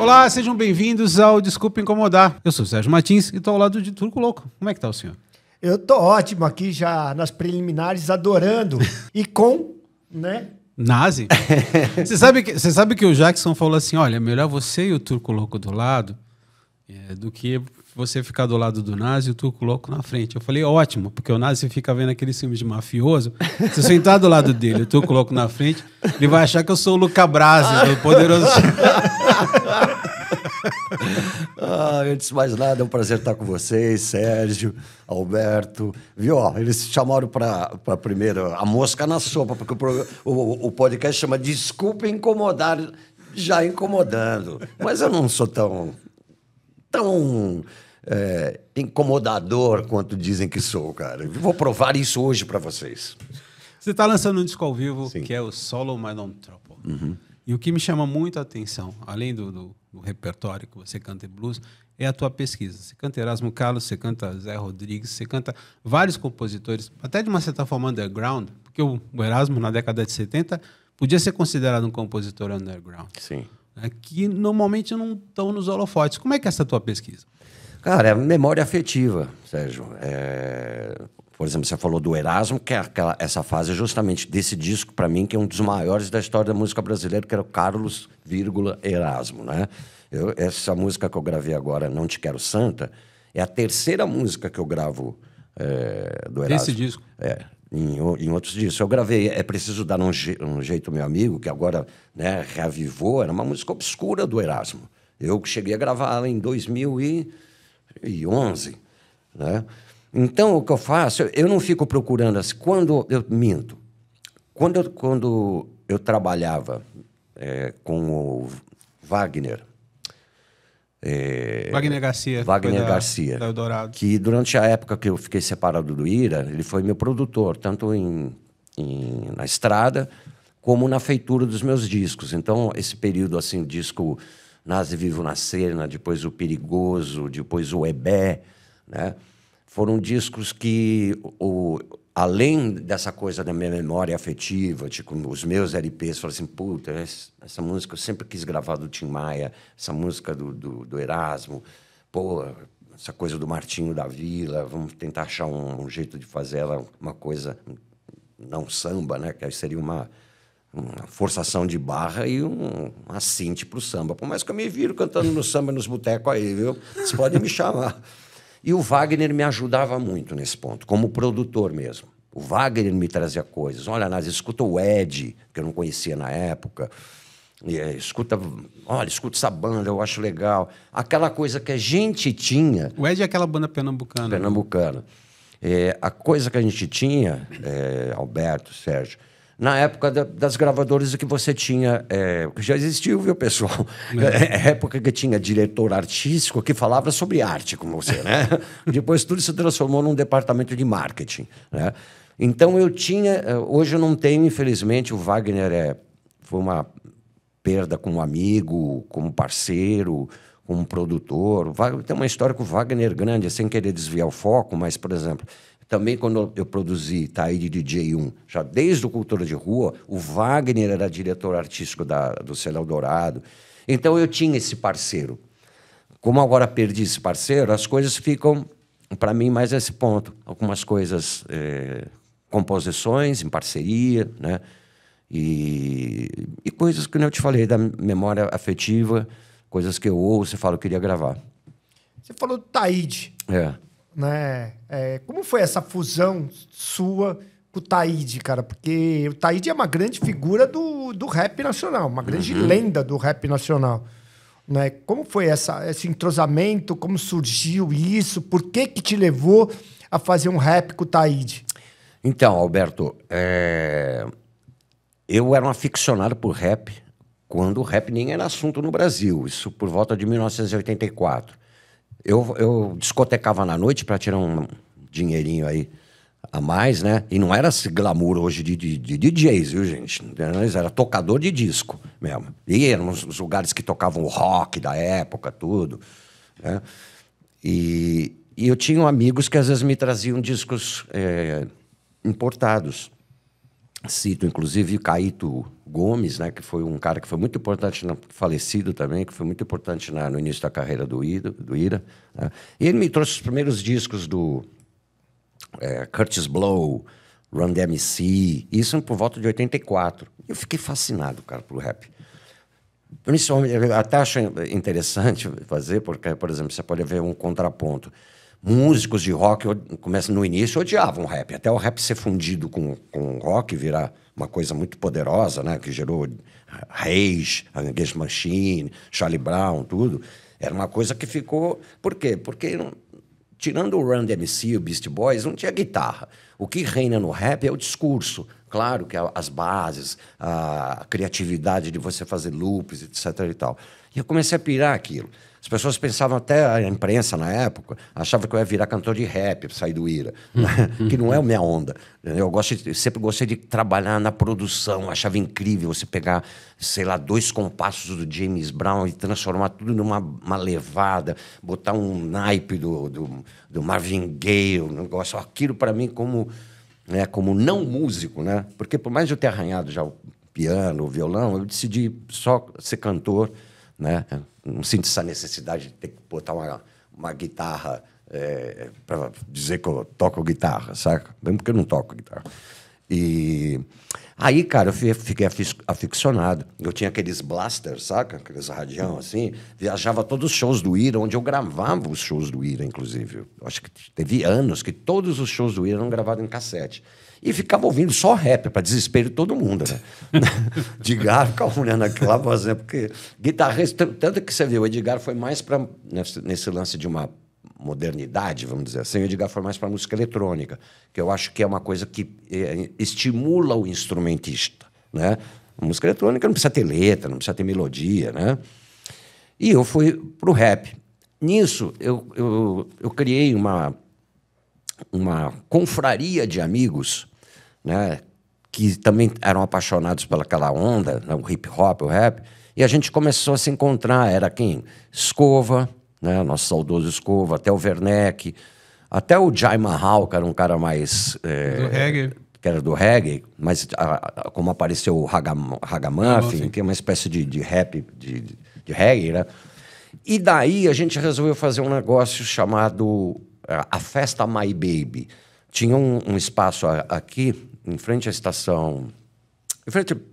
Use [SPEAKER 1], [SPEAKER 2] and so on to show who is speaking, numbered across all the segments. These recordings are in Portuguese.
[SPEAKER 1] Olá, sejam bem-vindos ao Desculpa Incomodar. Eu sou o Sérgio Martins e estou ao lado de Turco Louco. Como é que tá o senhor?
[SPEAKER 2] Eu tô ótimo aqui já nas preliminares, adorando. E com, né?
[SPEAKER 1] Nazi? Você sabe que o Jackson falou assim, olha, é melhor você e o Turco Louco do lado do que você ficar do lado do Nazi e o Turco Louco na frente. Eu falei, ótimo, porque o Nazi fica vendo aqueles filmes de mafioso. Se eu sentar do lado dele e o Turco Louco na frente, ele vai achar que eu sou o Luca Brasi, o poderoso...
[SPEAKER 3] Antes de mais nada, é um prazer estar com vocês, Sérgio, Alberto. Viu? Eles chamaram para primeiro a mosca na sopa, porque o podcast chama Desculpa Incomodar, já incomodando. Mas eu não sou tão incomodador quanto dizem que sou, cara. Vou provar isso hoje para vocês.
[SPEAKER 1] Você está lançando um disco ao vivo,
[SPEAKER 3] Sim.
[SPEAKER 1] que é o Solo My Don't Trouble. Uhum. E o que me chama muito a atenção, além do repertório que você canta em blues, é a tua pesquisa. Você canta Erasmo Carlos, você canta Zé Rodrigues, você canta vários compositores, até de uma certa forma underground, porque o Erasmo, na década de 70, podia ser considerado um compositor underground.
[SPEAKER 3] Sim.
[SPEAKER 1] Que normalmente não estão nos holofotes. Como é que é essa tua pesquisa?
[SPEAKER 3] Cara, é memória afetiva, Sérgio. Por exemplo, você falou do Erasmo, que é essa fase justamente desse disco, para mim, que é um dos maiores da história da música brasileira, que era o Carlos, Erasmo, né? Essa música que eu gravei agora, Não Te Quero Santa, é a terceira música que eu gravo do Erasmo.
[SPEAKER 1] Desse disco?
[SPEAKER 3] Em outros discos. Eu gravei É Preciso Dar um Jeito, Meu Amigo, que agora, né, reavivou, era uma música obscura do Erasmo. Eu cheguei a gravar ela em 2011, né? Então, o que eu faço, eu não fico procurando assim. Quando eu minto, quando eu trabalhava com o Wagner.
[SPEAKER 1] Wagner Garcia. Da Eldorado.
[SPEAKER 3] Que durante a época que eu fiquei separado do Ira, ele foi meu produtor, tanto na estrada como na feitura dos meus discos. Então, esse período, assim, disco Nasce Vivo na Cena, depois o Perigoso, depois o Ebé, né? Foram discos que, além dessa coisa da minha memória afetiva, tipo, os meus LPs, falaram assim, puta, essa música eu sempre quis gravar do Tim Maia, essa música do Erasmo, pô, essa coisa do Martinho da Vila, vamos tentar achar um jeito de fazer ela uma coisa, não samba, né? Que aí seria uma forçação de barra e uma synth pro samba. Por mais que eu me viro cantando no samba nos botecos aí, viu? Vocês podem me chamar. E o Wagner me ajudava muito nesse ponto, como produtor mesmo. O Wagner me trazia coisas. Olha, Nazi, escuta o Ed, que eu não conhecia na época. Escuta essa banda, eu acho legal. Aquela coisa que a gente tinha...
[SPEAKER 1] O Ed é aquela banda pernambucana.
[SPEAKER 3] Pernambucana. A coisa que a gente tinha, Alberto, Sérgio, na época das gravadoras que você tinha... já existiu, viu, pessoal? Época que tinha diretor artístico que falava sobre arte com você, né? Depois tudo se transformou num departamento de marketing, né? Então eu tinha... Hoje eu não tenho, infelizmente, o Wagner foi uma perda como amigo, como parceiro, como produtor. Tem uma história com o Wagner grande, sem querer desviar o foco, mas, por exemplo... Também, quando eu produzi Taíde DJ 1, já desde o Cultura de Rua, o Wagner era diretor artístico do Selo Eldorado. Então, eu tinha esse parceiro. Como agora perdi esse parceiro, as coisas ficam, para mim, mais esse ponto. Algumas coisas, composições em parceria, né? E coisas que eu te falei, da memória afetiva, coisas que eu ouço e falo, eu queria gravar.
[SPEAKER 2] Você falou do Taíde. Né? Como foi essa fusão sua com o Taíde, cara? Porque o Taíde é uma grande figura do rap nacional, uma grande lenda do rap nacional. Né? Como foi esse entrosamento? Como surgiu isso? Por que te levou a fazer um rap com o Taíde?
[SPEAKER 3] Então, Alberto, eu era um aficionado por rap quando o rap nem era assunto no Brasil. Isso por volta de 1984. Eu discotecava na noite para tirar um dinheirinho aí a mais, né? E não era esse glamour hoje de DJs, viu, gente? Era tocador de disco mesmo. E eram os lugares que tocavam o rock da época, tudo, né? E eu tinha amigos que às vezes me traziam discos importados. Cito, inclusive, o Caíto Gomes, né, que foi um cara que foi muito importante, falecido também, que foi muito importante no início da carreira do Ira. Né? E ele me trouxe os primeiros discos do Curtis Blow, Run DMC, isso por volta de 84. Eu fiquei fascinado, cara, pelo rap. Principalmente, eu até acho interessante fazer, porque, por exemplo, você pode ver um contraponto. Músicos de rock, começam no início, odiavam o rap. Até o rap ser fundido com o rock, virar uma coisa muito poderosa, né? Que gerou Rage, Against Machine, Charlie Brown, tudo. Era uma coisa que ficou... Por quê? Porque, tirando o Run DMC, o Beastie Boys, não tinha guitarra. O que reina no rap é o discurso. Claro que as bases, a criatividade de você fazer loops, etc. e tal. E eu comecei a pirar aquilo. As pessoas pensavam, até a imprensa na época, achava que eu ia virar cantor de rap, sair do Ira, que não é a minha onda. Eu sempre gostei de trabalhar na produção, achava incrível você pegar, sei lá, 2 compassos do James Brown e transformar tudo numa levada, botar um naipe do Marvin Gaye, um negócio, aquilo para mim como não músico, né? Porque por mais de eu ter arranhado já o piano, o violão, eu decidi só ser cantor, né? Não sinto essa necessidade de ter que botar uma guitarra para dizer que eu toco guitarra, saca? Mesmo porque eu não toco guitarra. E aí, cara, eu fiquei aficionado. Eu tinha aqueles blasters, saca? Aqueles radião assim. Viajava todos os shows do Ira, onde eu gravava os shows do Ira, inclusive. Eu acho que teve anos que todos os shows do Ira eram gravados em cassete. E ficava ouvindo só rap, para desespero de todo mundo, né? Edgar ficava olhando aquilo lá, por exemplo, porque guitarrista, tanto que você viu, o Edgar foi mais para, nesse lance de uma modernidade, vamos dizer assim, o Edgar foi mais para música eletrônica, que eu acho que é uma coisa que estimula o instrumentista, né? A música eletrônica não precisa ter letra, não precisa ter melodia, né? E eu fui para o rap. Nisso, eu criei uma confraria de amigos, né, que também eram apaixonados pelaquela onda, né, o hip-hop, o rap, e a gente começou a se encontrar. Era quem? Escova, né, nosso saudoso Escova, até o Werneck, até o Jai Mahal, que era um cara mais...
[SPEAKER 1] do reggae.
[SPEAKER 3] Que era do reggae, mas como apareceu o Ragamuffin, que é uma espécie de rap, de reggae, né? E daí a gente resolveu fazer um negócio chamado a Festa My Baby. Tinha um espaço aqui, em frente à estação,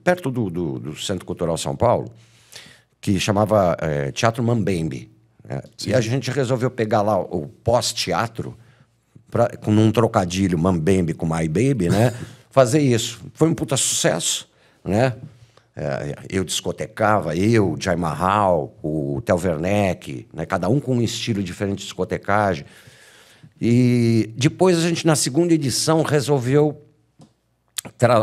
[SPEAKER 3] perto do Centro Cultural São Paulo, que chamava Teatro Mambembe. Né? E a gente resolveu pegar lá o pós-teatro, com um trocadilho Mambembe com My Baby, né? Fazer isso. Foi um puta sucesso, né? Eu discotecava, o Jai Mahal, o Theo Werneck, né? Cada um com um estilo diferente de discotecagem. E depois a gente, na segunda edição, resolveu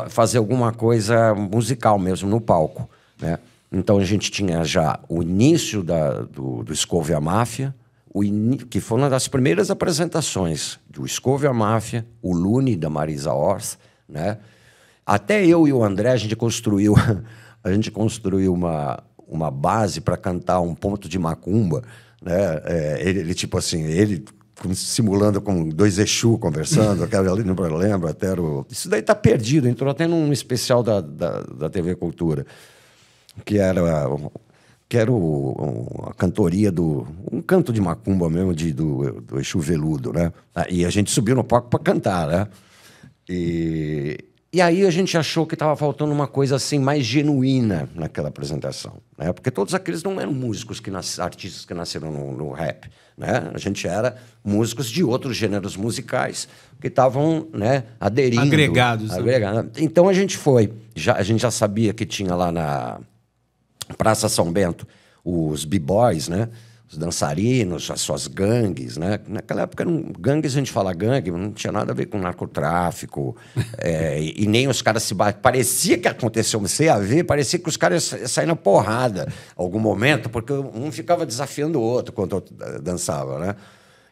[SPEAKER 3] fazer alguma coisa musical mesmo, no palco, né? Então a gente tinha já o início do Escova e a Máfia, que foi uma das primeiras apresentações do Escova e a Máfia, o Lune, da Marisa Hort, né? Até eu e o André, a gente construiu uma base para cantar um ponto de macumba, né? Ele tipo assim, ele simulando com 2 Exu conversando, aquela ali, não lembro, até isso daí tá perdido, entrou até num especial da TV Cultura, que era a cantoria um canto de macumba mesmo, do Exu Veludo, né? E a gente subiu no palco para cantar, né? E aí a gente achou que estava faltando uma coisa assim mais genuína naquela apresentação, né? Porque todos aqueles não eram músicos, artistas que nasceram no rap, né? A gente era músicos de outros gêneros musicais que estavam, né, aderindo.
[SPEAKER 1] Agregados.
[SPEAKER 3] Então a gente foi. A gente já sabia que tinha lá na Praça São Bento os b-boys, né? Os dançarinos, as suas gangues, né? Naquela época, gangues, a gente fala gangue, não tinha nada a ver com narcotráfico, e nem os caras se batem. Parecia que aconteceu, você ia ver, parecia que os caras saíram na porrada em algum momento, porque um ficava desafiando o outro quando dançava, né?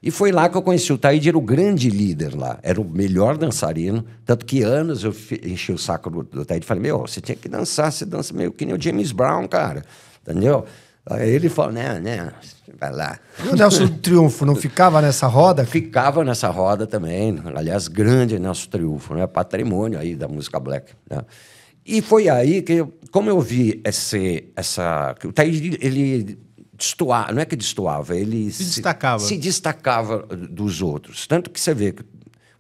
[SPEAKER 3] E foi lá que eu conheci o Taíde, era o grande líder lá, era o melhor dançarino, tanto que anos eu enchi o saco do Taíde e falei, você tinha que dançar, você dança meio que nem o James Brown, cara, entendeu? Aí ele falou, né, vai lá.
[SPEAKER 2] E o Nelson Triunfo não ficava nessa roda?
[SPEAKER 3] Ficava nessa roda também. Aliás, grande Nelson Triunfo, né? Patrimônio aí da música black, né? E foi aí que, como eu vi o Taíde, ele destoava, não é que destoava, ele se destacava dos outros. Tanto que você vê que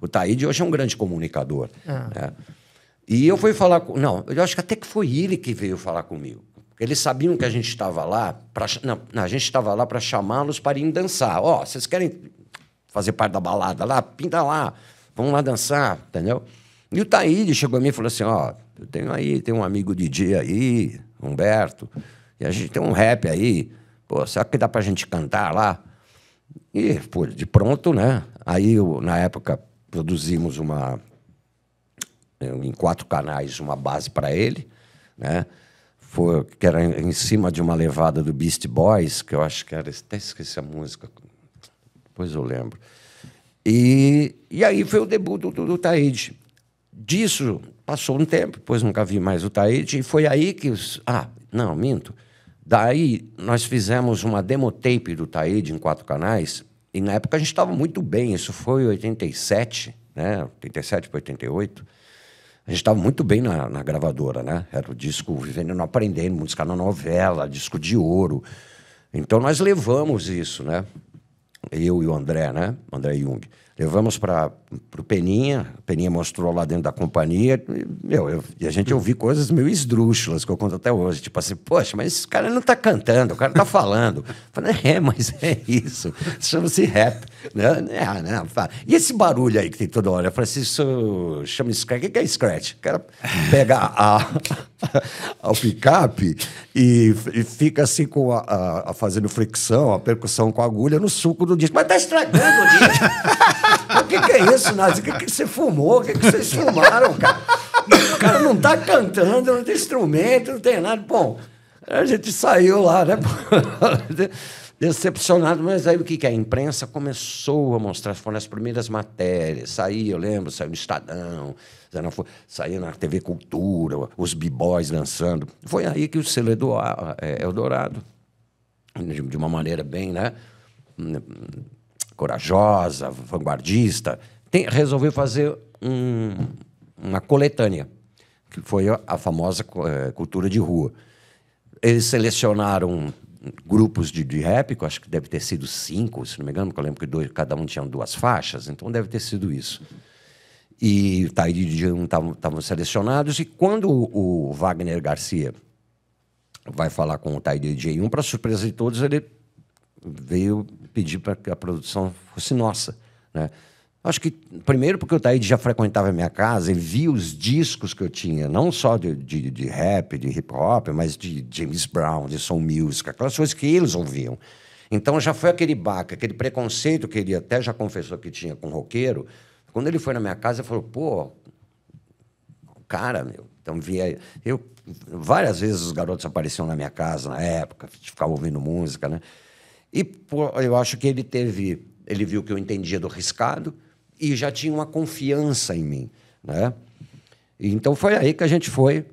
[SPEAKER 3] o Taíde hoje é um grande comunicador. Né? E eu fui falar com... Não, eu acho que até que foi ele que veio falar comigo. Eles sabiam que a gente estava lá a gente estava lá para chamá-los para ir dançar. Ó, vocês querem fazer parte da balada lá? Pinta lá, vamos lá dançar, entendeu? E o Taíde chegou a mim e falou assim, ó, eu tenho um amigo DJ aí, Humberto, e a gente tem um rap aí, pô, será que dá pra gente cantar lá? E, pô, de pronto, né? Aí, na época, produzimos em 4 canais, uma base para ele, né? Que era em cima de uma levada do Beastie Boys, que eu acho que era... Até esqueci a música, depois eu lembro. E aí foi o debut do Taíde. Disso, passou um tempo, depois nunca vi mais o Taíde, e foi aí que... não, minto. Daí, nós fizemos uma demotape do Taíde em 4 canais, e na época a gente estava muito bem, isso foi em 87, né? 87 para 88. A gente estava muito bem na gravadora, né? Era o disco Vivendo e Não Aprendendo, música na novela, disco de ouro. Então, nós levamos isso, né? Eu e o André, né? André Jung. Levamos para o Peninha mostrou lá dentro da companhia, e a gente ouviu coisas meio esdrúxulas, que eu conto até hoje. Tipo assim, poxa, mas esse cara não está cantando, o cara está falando. Eu falei, mas é isso, chama-se rap. Né? E esse barulho aí que tem toda hora? Eu falei assim, isso chama scratch. O que é scratch? O cara pega o picape e fica assim fazendo fricção, a percussão com a agulha no suco do disco. Mas está estragando o disco. O que é isso, Nazi? O que você fumou? O que vocês fumaram, cara? O cara não tá cantando, não tem instrumento, não tem nada. Bom, a gente saiu lá, né? Decepcionado, mas aí o que é? A imprensa começou a mostrar, foram as primeiras matérias. Saiu no Estadão, saiu na TV Cultura, os b-boys dançando. Foi aí que o selo Eldorado, de uma maneira bem, né? Corajosa, vanguardista, resolveu fazer uma coletânea, que foi a famosa cultura de rua. Eles selecionaram grupos de rap, que eu acho que deve ter sido 5, se não me engano, porque eu lembro que cada um tinha 2 faixas, então deve ter sido isso. E o Taíde e o DJ estavam selecionados, e quando o Wagner Garcia vai falar com o Taíde e o DJ, para surpresa de todos, ele veio pedir para que a produção fosse nossa, né? Acho que, primeiro, porque o Taíde já frequentava a minha casa e via os discos que eu tinha, não só de rap, de hip-hop, mas de James Brown, de soul music, aquelas coisas que eles ouviam. Então, já foi aquele baque, aquele preconceito que ele até já confessou que tinha com roqueiro. Quando ele foi na minha casa, ele falou, pô, cara, meu... Então, várias vezes os garotos apareciam na minha casa, na época, a gente ficava ouvindo música, né? E eu acho que ele viu que eu entendia do riscado e já tinha uma confiança em mim, né? E então foi aí que a gente foi.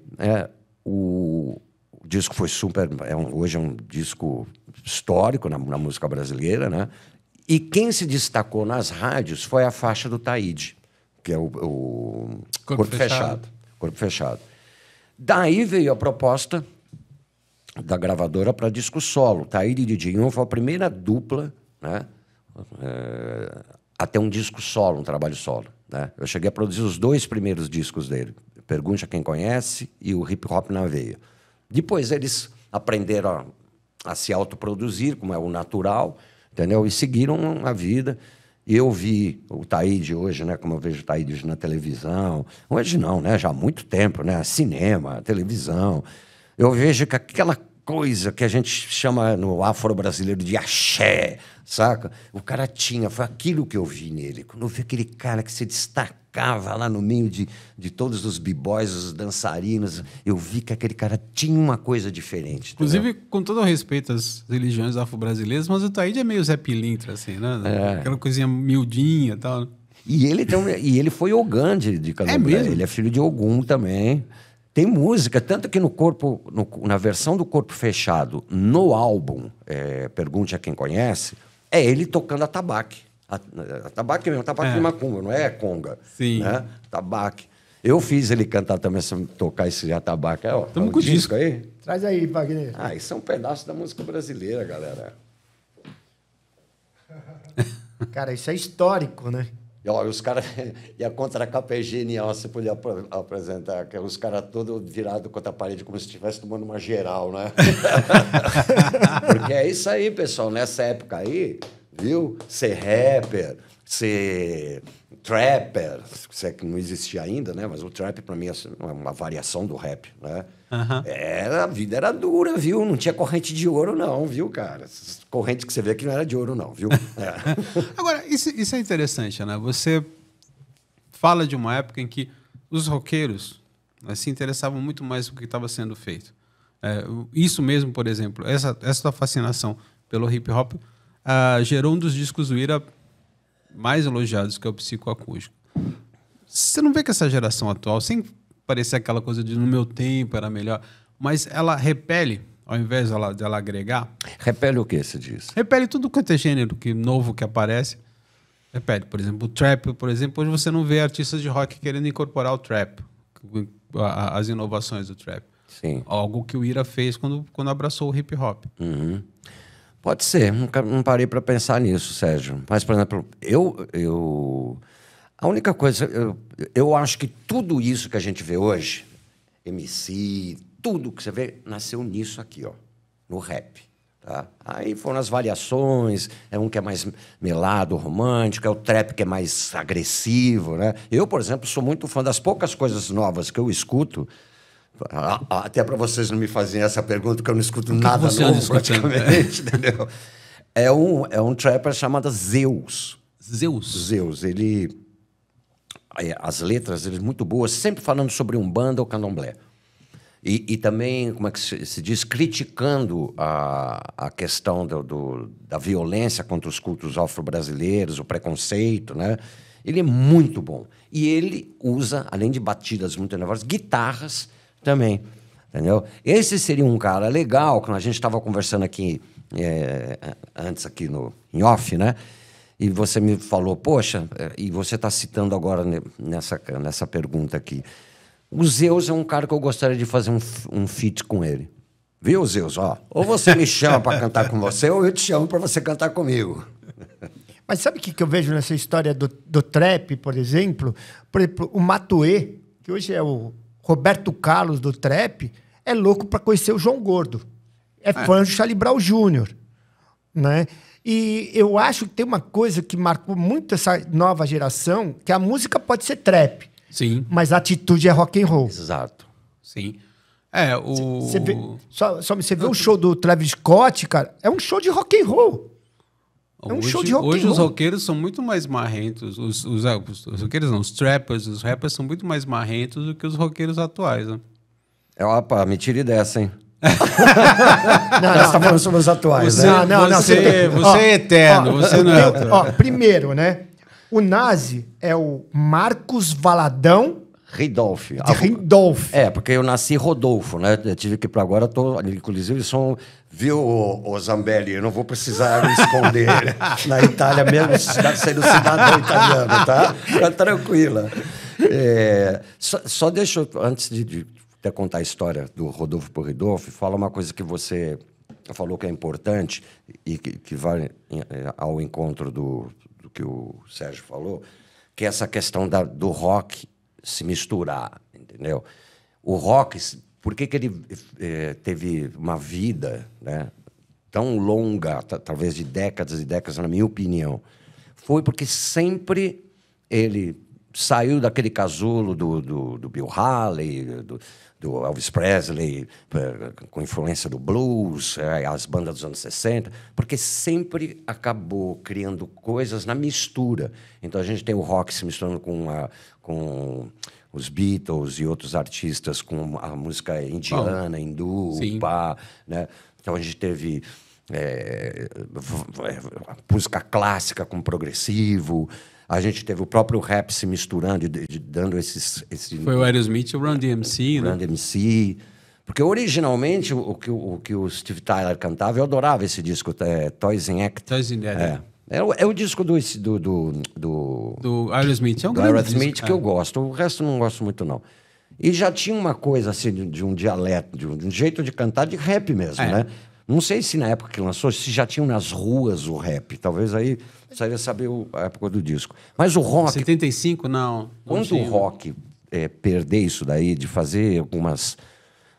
[SPEAKER 3] O disco foi super... hoje é um disco histórico na música brasileira, né? E quem se destacou nas rádios foi a faixa do Taíde, que é o Corpo Fechado. Corpo Fechado. Daí veio a proposta da gravadora para disco solo. Taíde e DJ foi a primeira dupla, né, a ter um disco solo, um trabalho solo, né? Eu cheguei a produzir os 2 primeiros discos dele, Pergunte a Quem Conhece e o Hip Hop na Veia. Depois eles aprenderam a se autoproduzir, como é o natural, entendeu? E seguiram a vida. E eu vi o Taíde hoje, né, como eu vejo o Taíde hoje na televisão. Hoje não, né? Já há muito tempo, né? Cinema, televisão. Eu vejo que aquela coisa que a gente chama no afro-brasileiro de axé, saca? O cara foi aquilo que eu vi nele. Quando eu vi aquele cara que se destacava lá no meio de todos os b-boys, os dançarinos, eu vi que aquele cara tinha uma coisa diferente.
[SPEAKER 1] Inclusive, com todo o respeito às religiões afro-brasileiras, mas o Taíde é meio Zé Pilintra, assim, né? Aquela coisinha miudinha e tal.
[SPEAKER 3] E ele foi Ogã de Candomblé.
[SPEAKER 1] É mesmo?
[SPEAKER 3] Ele é filho de Ogum também. Tem música, tanto que no corpo, na versão do Corpo Fechado, no álbum, Pergunte a Quem Conhece, é ele tocando atabaque. Atabaque mesmo, atabaque de macumba, não é conga.
[SPEAKER 1] Sim.
[SPEAKER 3] Né? Atabaque. Eu fiz ele cantar também, tocar esse atabaque.
[SPEAKER 1] Estamos com o disco
[SPEAKER 3] aí.
[SPEAKER 2] Traz aí, Wagner.
[SPEAKER 3] Isso é um pedaço da música brasileira, galera.
[SPEAKER 2] Cara, isso é histórico, né?
[SPEAKER 3] E olha, os caras... E a contracapa é genial, você podia apresentar. Os caras todos virados contra a parede, como se estivesse tomando uma geral, né? Porque é isso aí, pessoal. Nessa época aí, viu? Ser rapper, ser trapper, se é que não existia ainda, né? Mas o trap, para mim, é uma variação do rap, né? A vida era dura, viu? Não tinha corrente de ouro, não, viu, cara? Essas correntes que você vê aqui não era de ouro, não, viu?
[SPEAKER 1] Agora, isso é interessante, né? Você fala de uma época em que os roqueiros se interessavam muito mais com o que estava sendo feito. Isso mesmo, por exemplo, essa fascinação pelo hip-hop gerou um dos discos do Ira mais elogiados, que é o Psicoacústico. Você não vê que essa geração atual, sem parecer aquela coisa de no meu tempo era melhor, mas ela repele, ao invés dela agregar...
[SPEAKER 3] Repele o que você diz?
[SPEAKER 1] Repele tudo quanto é gênero novo que aparece. Repele, por exemplo, o trap, por exemplo, hoje você não vê artistas de rock querendo incorporar o trap, as inovações do trap.
[SPEAKER 3] Sim.
[SPEAKER 1] Algo que o Ira fez quando abraçou o hip hop.
[SPEAKER 3] Uhum. Pode ser, não parei para pensar nisso, Sérgio. Mas, por exemplo, a única coisa, eu acho que tudo isso que a gente vê hoje, MC, tudo que você vê, nasceu nisso aqui, ó, no rap. Tá? Aí foram as variações, é um que é mais melado, romântico, é o trap que é mais agressivo, né? Eu, por exemplo, sou muito fã das poucas coisas novas que eu escuto. Até para vocês não me fazerem essa pergunta, porque eu não escuto nada novo, praticamente, entendeu? É um trapper chamado Zeus. Zeus. Ele... As letras dele muito boas, sempre falando sobre Umbanda ou Candomblé. E também, como é que se diz, criticando a questão da violência contra os cultos afro-brasileiros, o preconceito, né? Ele é muito bom. E ele usa, além de batidas muito nervosas, guitarras também, entendeu? Esse seria um cara legal, quando a gente estava conversando aqui, antes aqui em off, né? E você me falou, poxa, e você está citando agora nessa pergunta aqui, o Zeus é um cara que eu gostaria de fazer um feat com ele. Viu, Zeus? Ou você me chama para cantar com você, ou eu te chamo para você cantar comigo.
[SPEAKER 2] Mas sabe o que eu vejo nessa história do trap, por exemplo? Por exemplo, o Matuê, que hoje é o Roberto Carlos do trap, é louco para conhecer o João Gordo. É fã do Charlie Brown Jr., né? E eu acho que tem uma coisa que marcou muito essa nova geração, que a música pode ser trap.
[SPEAKER 1] Sim.
[SPEAKER 2] Mas a atitude é rock and roll.
[SPEAKER 3] Exato.
[SPEAKER 1] Sim.
[SPEAKER 2] Você vê o show do Travis Scott, cara, é um show de rock and roll. Um show de rock and roll.
[SPEAKER 1] Hoje os roqueiros são muito mais marrentos. Os roqueiros não, os trappers, os rappers são muito mais marrentos do que os roqueiros atuais, né?
[SPEAKER 3] Opa, me tire dessa, hein? Você está falando sobre os atuais,
[SPEAKER 1] você,
[SPEAKER 3] né?
[SPEAKER 1] Você é eterno, você não é.
[SPEAKER 2] Primeiro, né? O Nazi é o Marcos Valadão
[SPEAKER 3] Ridolf.
[SPEAKER 2] Ridolf.
[SPEAKER 3] Porque eu nasci Rodolfo, né? Eu tive que ir para agora, inclusive, viu, o Zambelli? Eu não vou precisar me esconder na Itália mesmo, sendo cidadão italiano, tá? Fica tranquila. Só deixa eu, antes de contar a história do Rodolfo por Ridolf, fala uma coisa que você falou que é importante e que vai ao encontro do que o Sérgio falou, que é essa questão do rock se misturar, entendeu? O rock, por que ele teve uma vida, né, tão longa, talvez de décadas e décadas, na minha opinião? Foi porque sempre ele saiu daquele casulo do Bill Haley, do Elvis Presley, com influência do blues, as bandas dos anos 60, porque sempre acabou criando coisas na mistura. Então, a gente tem o rock se misturando com os Beatles e outros artistas, com a música indiana, hindu, pá, né? Então, a gente teve música clássica com progressivo, A gente teve o próprio rap se misturando e dando
[SPEAKER 1] Foi o Aerosmith e o Run DMC, né?
[SPEAKER 3] Run DMC. Porque originalmente o que o Steve Tyler cantava, eu adorava esse disco, Toys in Act.
[SPEAKER 1] Toys in Act.
[SPEAKER 3] É o disco do
[SPEAKER 1] Aerosmith. É um
[SPEAKER 3] do
[SPEAKER 1] grande
[SPEAKER 3] Aerosmith
[SPEAKER 1] disco,
[SPEAKER 3] que eu gosto. O resto não gosto muito, não. E já tinha uma coisa assim de um dialeto, de um jeito de cantar de rap mesmo, né? Não sei se na época que lançou, se já tinham nas ruas o rap. Talvez aí precisaria saber a época do disco. Mas o rock...
[SPEAKER 1] 75, não.
[SPEAKER 3] Quando o rock perder isso daí, de fazer algumas,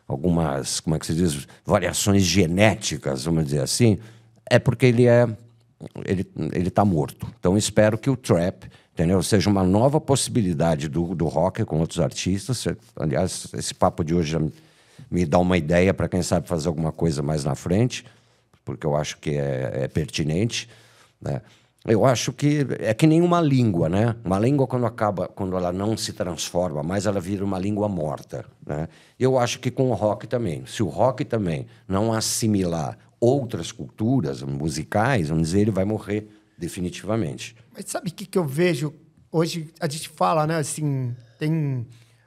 [SPEAKER 3] como é que se diz, variações genéticas, vamos dizer assim, é porque ele está morto. Então, espero que o trap, entendeu, seja uma nova possibilidade do rock com outros artistas. Aliás, esse papo de hoje já me dá uma ideia para quem sabe fazer alguma coisa mais na frente, porque eu acho que é pertinente, né? Eu acho que é que nem uma língua, né? Uma língua, quando ela não se transforma mais, ela vira uma língua morta, né? Eu acho que com o rock também. Se o rock também não assimilar outras culturas musicais, vamos dizer, ele vai morrer definitivamente.
[SPEAKER 2] Mas sabe o que eu vejo? Hoje a gente fala, né? Assim, tem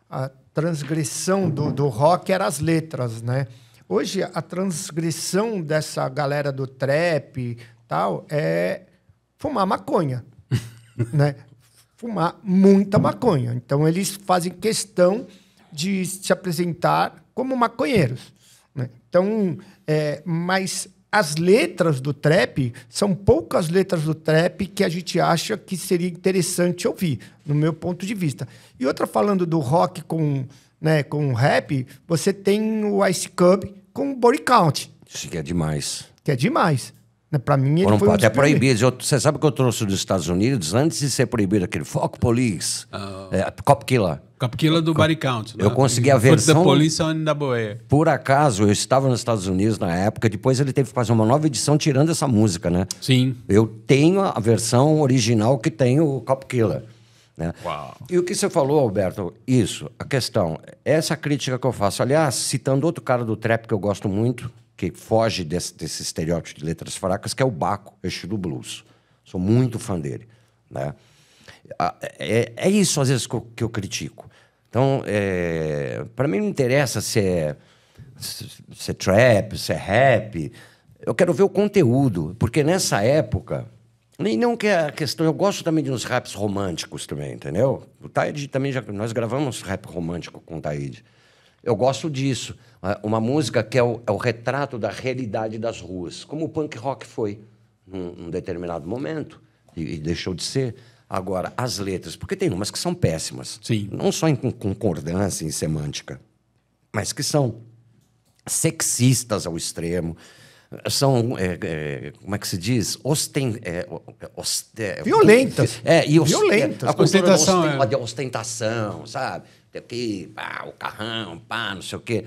[SPEAKER 2] a transgressão do rock eram as letras, né? Hoje a transgressão dessa galera do trap tal é fumar maconha, né? Fumar muita maconha. Então eles fazem questão de se apresentar como maconheiros, né? Então, mas as letras do trap são poucas letras do trap que a gente acha que seria interessante ouvir, no meu ponto de vista. E outra, falando do rock com rap, você tem o Ice Cube com o Body Count.
[SPEAKER 3] Isso que é demais.
[SPEAKER 2] Que é demais. Para mim, ele foi
[SPEAKER 3] até proibido. Você sabe que eu trouxe dos Estados Unidos, antes de ser proibido aquele Fuck Police, Cop Killer.
[SPEAKER 1] Cop Killer do Body Count.
[SPEAKER 3] Eu consegui a versão...
[SPEAKER 1] The Police on the Boy.
[SPEAKER 3] Por acaso, eu estava nos Estados Unidos na época, depois ele teve que fazer uma nova edição tirando essa música, né?
[SPEAKER 1] Sim.
[SPEAKER 3] Eu tenho a versão original que tem o Cop Killer, né?
[SPEAKER 1] Uau.
[SPEAKER 3] E o que você falou, Alberto, isso, a questão, essa crítica que eu faço, aliás, citando outro cara do trap que eu gosto muito, que foge desse estereótipo de letras fracas, que é o Baco, estilo blues. Sou muito fã dele, né? É isso, às vezes, que eu critico. Então, para mim não interessa se é trap, se é rap. Eu quero ver o conteúdo, porque nessa época... Nem não que é a questão... Eu gosto também de uns raps românticos também, entendeu? O Taíde também nós gravamos rap romântico com o Taíde. Eu gosto disso. Uma música que é o retrato da realidade das ruas, como o punk rock foi num determinado momento, e deixou de ser. Agora, as letras, porque tem umas que são péssimas.
[SPEAKER 1] Sim.
[SPEAKER 3] Não só em concordância, em semântica, mas que são sexistas ao extremo, são, como é que se diz?
[SPEAKER 2] Violentas.
[SPEAKER 3] Violentas. A
[SPEAKER 1] ostentação,
[SPEAKER 3] de ostentação, sabe? Tem que o carrão, não sei o quê.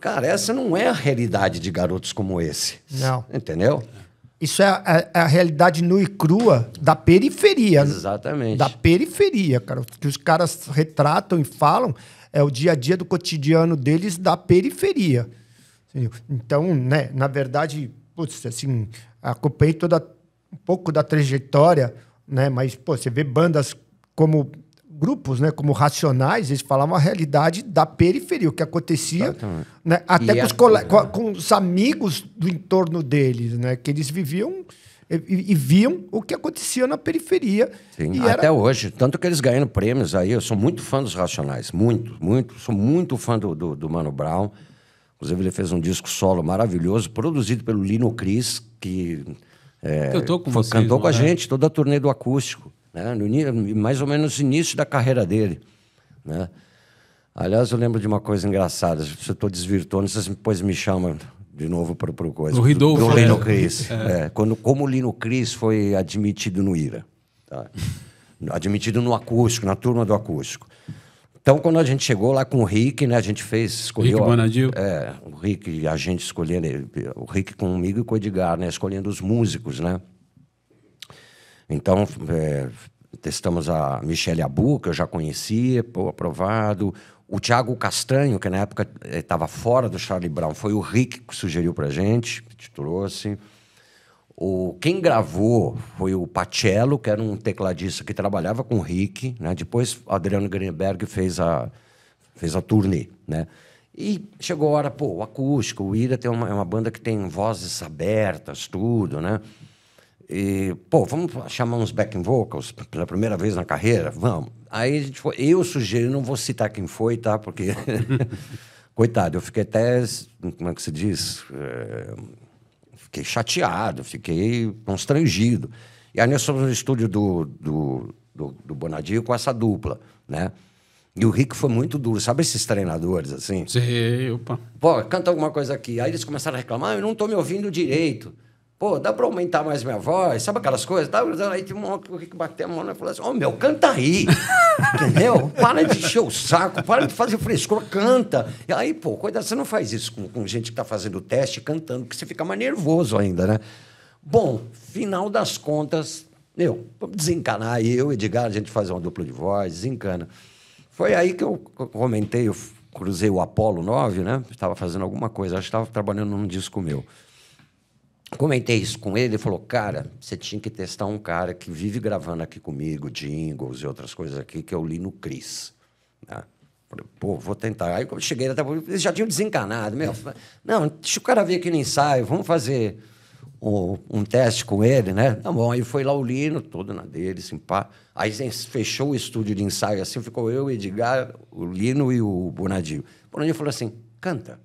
[SPEAKER 3] Cara, essa não é a realidade de garotos como esse.
[SPEAKER 2] Não.
[SPEAKER 3] Entendeu?
[SPEAKER 2] Isso é a realidade nua e crua da periferia.
[SPEAKER 3] Exatamente.
[SPEAKER 2] Da periferia, cara. O que os caras retratam e falam é o dia a dia do cotidiano deles da periferia. Então, né, na verdade, putz, assim, acompanhei um pouco da trajetória, né, mas pô, você vê bandas como grupos, né, como Racionais, eles falavam a realidade da periferia, o que acontecia, né, até com os amigos do entorno deles, né, que eles viviam e viam o que acontecia na periferia.
[SPEAKER 3] Sim, e até hoje. Tanto que eles ganham prêmios aí. Eu sou muito fã dos Racionais. Muito. Sou muito fã do Mano Brown. Inclusive, ele fez um disco solo maravilhoso, produzido pelo Lino Cris, que cantou com a gente toda a turnê do acústico, né? Mais ou menos no início da carreira dele, né? Aliás, eu lembro de uma coisa engraçada. Se eu estou desvirtuando, vocês depois me chamam de novo para o coisa.
[SPEAKER 1] O Ridolfo.
[SPEAKER 3] Do Lino Cris. Como o Lino Cris foi admitido no IRA. Tá? Admitido no acústico, na turma do acústico. Então, quando a gente chegou lá com o Rick, né, a gente escolheu...
[SPEAKER 1] Rick Bonadil?
[SPEAKER 3] O Rick, a gente escolhendo... O Rick comigo e com o Edgar, né, escolhendo os músicos, né? Então, testamos a Michelle Abu, que eu já conhecia, aprovado. O Thiago Castanho, que na época estava fora do Charlie Brown, foi o Rick que sugeriu pra gente, que te trouxe. Quem gravou foi o Pacello, que era um tecladista que trabalhava com o Rick, né? Depois o Adriano Greenberg fez a turnê, né? E chegou a hora, pô, o acústico, o Ira é uma banda que tem vozes abertas, tudo, né? E, pô, vamos chamar uns backing vocals pela primeira vez na carreira? Vamos. Aí a gente foi, eu sugeri, não vou citar quem foi, tá? Porque, coitado, eu fiquei até, como é que se diz? Fiquei chateado, fiquei constrangido. E aí nós fomos no estúdio do Bonadio com essa dupla, né? E o Rick foi muito duro. Sabe esses treinadores, assim?
[SPEAKER 1] Sei, opa.
[SPEAKER 3] Pô, canta alguma coisa aqui. Aí eles começaram a reclamar, eu não estou me ouvindo direito. Pô, dá para aumentar mais minha voz? Sabe aquelas coisas? Aí tem um que o Rick bateu a mão e falou assim, meu, canta aí. Entendeu? Para de encher o saco, para de fazer frescura, canta. E aí, pô, cuidado, você não faz isso com gente que está fazendo teste cantando, porque você fica mais nervoso ainda, né? Bom, final das contas, vamos desencanar aí, eu e Edgar, a gente faz uma dupla de voz, desencana. Foi aí que eu comentei, eu cruzei o Apollo 9, né? Estava fazendo alguma coisa, acho que estava trabalhando num disco meu. Comentei isso com ele, ele falou, cara, você tinha que testar um cara que vive gravando aqui comigo, jingles e outras coisas aqui, que é o Lino Cris. Né? Falei, pô, vou tentar. Aí quando eu cheguei, eles já tinham desencanado. Não, deixa o cara vir aqui no ensaio, vamos fazer um teste com ele, né? Tá bom, aí foi lá o Lino, todo na dele, assim, pá. Aí fechou o estúdio de ensaio, assim, ficou eu, o Edgar, o Lino e o Bonadio. O Bonadio falou assim, canta.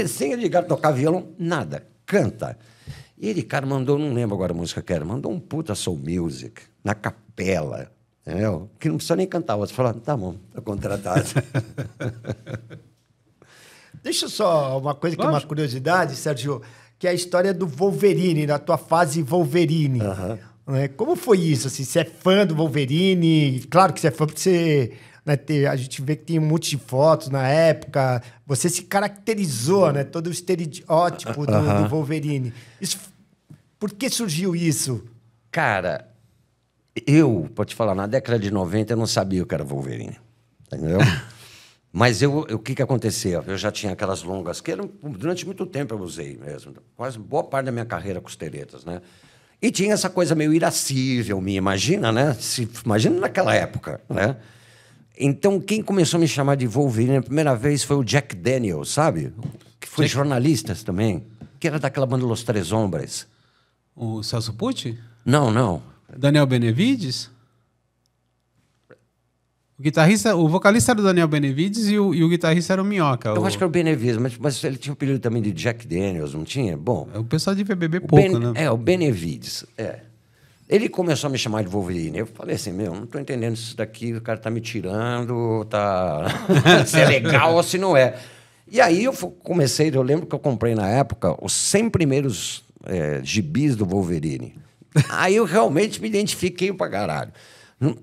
[SPEAKER 3] sem Edgar tocar violão, nada, canta. E ele, cara, mandou, não lembro agora a música que era, mandou um puta soul music, na capela, entendeu? Que não precisa nem cantar, você falou, tá bom, tá contratado.
[SPEAKER 2] Deixa só uma coisa que é uma curiosidade, Sérgio, que é a história do Wolverine, da tua fase Wolverine. Né? Como foi isso? Assim, você é fã do Wolverine? Claro que você é fã porque você... Né, a gente vê que tem um monte de fotos na época. Você se caracterizou, né? Todo o estereótipo do Wolverine. Por que surgiu isso?
[SPEAKER 3] Cara, pode te falar, na década de 90 eu não sabia o que era Wolverine. Entendeu? Mas o que acontecia? Eu já tinha aquelas longas, que durante muito tempo eu usei mesmo. Quase boa parte da minha carreira costeretas, né? E tinha essa coisa meio irascível, imagina, né? Imagina naquela época, né? Então, quem começou a me chamar de Wolverine a primeira vez foi o Jack Daniels, sabe? Que foi jornalista também, que era daquela banda Los Tres Hombres.
[SPEAKER 1] O Celso Pucci?
[SPEAKER 3] Não.
[SPEAKER 1] Daniel Benevides? O vocalista era o Daniel Benevides e o guitarrista era o Minhoca.
[SPEAKER 3] Eu acho que era o Benevides, mas ele tinha o apelido também de Jack Daniels, não tinha? Bom.
[SPEAKER 1] O pessoal devia beber pouco, né?
[SPEAKER 3] O Benevides, Ele começou a me chamar de Wolverine. Eu falei assim, não tô entendendo isso daqui, o cara tá me tirando, se é legal ou se não é. E aí eu lembro que eu comprei na época os 100 primeiros gibis do Wolverine. Aí eu realmente me identifiquei pra caralho.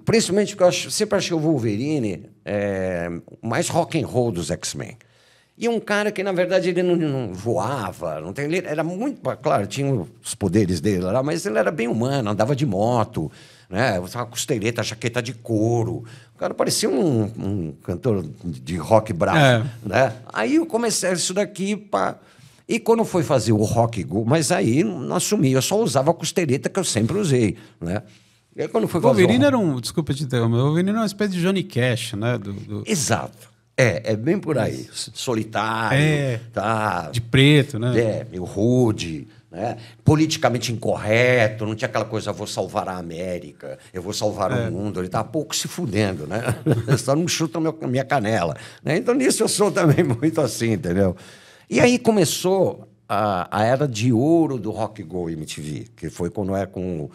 [SPEAKER 3] Principalmente porque eu sempre achei o Wolverine mais rock and roll dos X-Men. E um cara que, na verdade, ele não voava, ele era muito... Claro, tinha os poderes dele lá, mas ele era bem humano, andava de moto, né? Usava costeireta, jaqueta de couro. O cara parecia um cantor de rock bravo, né? Aí eu comecei isso daqui, pá. E quando foi fazer o Rock Go, mas aí não assumi, eu só usava a costeireta que eu sempre usei, né? E aí, quando foi fazer
[SPEAKER 1] Wolverine era desculpa te interromper, o Wolverine era uma espécie de Johnny Cash, né?
[SPEAKER 3] Exato. É bem por aí. Solitário, tá?
[SPEAKER 1] De preto, né?
[SPEAKER 3] Meio rude, né? Politicamente incorreto, não tinha aquela coisa, eu vou salvar a América, eu vou salvar o mundo. Ele estava pouco se fudendo, né? Só não chuta a minha canela. Né? Então, nisso eu sou também muito assim, entendeu? E aí começou a era de ouro do Rock Go MTV, que foi quando era com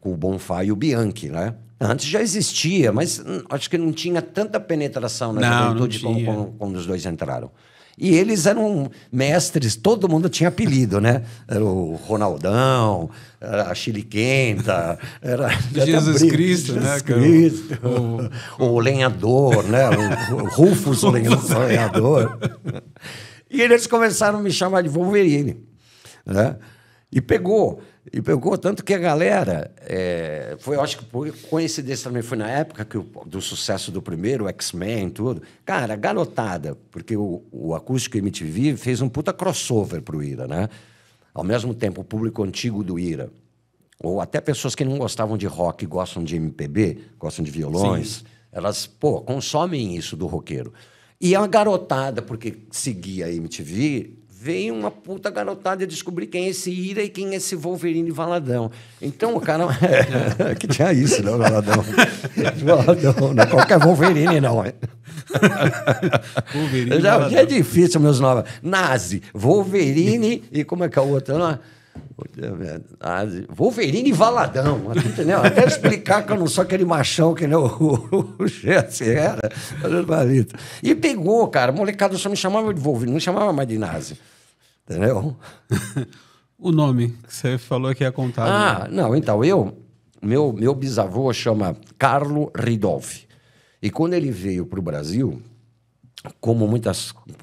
[SPEAKER 3] o Bonfá e o Bianchi, né? Antes já existia, mas acho que não tinha tanta penetração na juventude como quando os dois entraram. E eles eram mestres, todo mundo tinha apelido, né? Era o Ronaldão, era a Chiliquenta, era
[SPEAKER 1] Jesus Cristo, né?
[SPEAKER 3] Cristo, o Lenhador, né? O Rufus, o Lenhador. E eles começaram a me chamar de Wolverine, né? E pegou tanto que a galera... eu acho que por coincidência também foi na época do sucesso do primeiro, X-Men e tudo. Cara, garotada, porque o Acústico MTV fez um puta crossover pro Ira, né? ao mesmo tempo o público antigo do Ira, ou até pessoas que não gostavam de rock, gostam de MPB, gostam de violões, sim, elas, pô, consomem isso do roqueiro. E a garotada, porque seguia a MTV, veio uma puta garotada descobrir quem é esse Ira e quem é esse Wolverine Valadão. Então o cara... que tinha isso, né, Valadão? Valadão, não é qualquer Wolverine, não. Wolverine já é difícil, meus nomes. Nazi, Wolverine e como é que é o outro lá? Wolverine Valadão, entendeu? Até explicar que eu não sou aquele machão que nem o Jesse era. E pegou, cara. A molecada só me chamava de Wolverine, não chamava mais de Nazi. Entendeu?
[SPEAKER 1] O nome que você falou que ia contar.
[SPEAKER 3] Ah, não, então, meu bisavô chama Carlo Ridolfi. E quando ele veio para o Brasil, como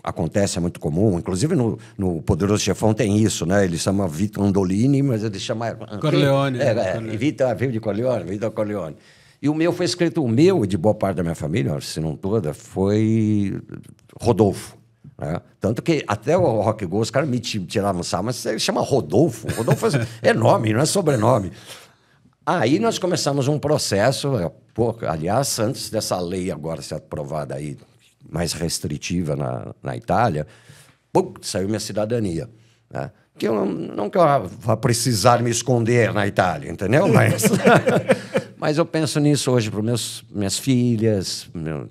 [SPEAKER 3] acontece, é muito comum, inclusive no Poderoso Chefão tem isso, né? Ele chama Vitor Andolini, mas ele chama...
[SPEAKER 1] Corleone.
[SPEAKER 3] Vitor veio de Corleone, Vitor Corleone. E o meu foi escrito, o meu, de boa parte da minha família, se não toda, foi Rodolfo. Né? Tanto que até o Rock Go, os caras me tiravam sarro, mas você chama Rodolfo. Rodolfo é nome, não é sobrenome. Aí nós começamos um processo, aliás, antes dessa lei agora ser aprovada aí, mais restritiva na Itália, saiu minha cidadania. Né? Que eu não que eu vá precisar me esconder na Itália, entendeu? Mas eu penso nisso hoje para minhas filhas, meus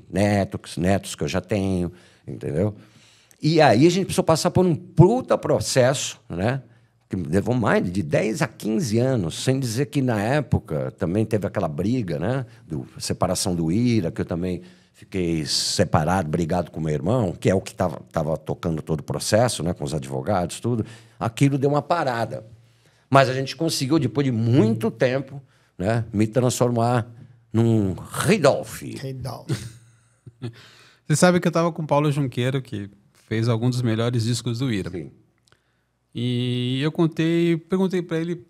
[SPEAKER 3] netos que eu já tenho, entendeu? E aí a gente precisou passar por um puta processo, né? Que levou mais de 10 a 15 anos, sem dizer que na época também teve aquela briga, né? Separação do Ira, que eu também fiquei separado, brigado com meu irmão, que é o que estava tocando todo o processo, né? Com os advogados, tudo. Aquilo deu uma parada. Mas a gente conseguiu, depois de muito tempo, né? Me transformar num Ridolfi.
[SPEAKER 1] Você sabe que eu estava com o Paulo Junqueiro, que fez alguns dos melhores discos do Ira.
[SPEAKER 3] Sim.
[SPEAKER 1] E eu perguntei para ele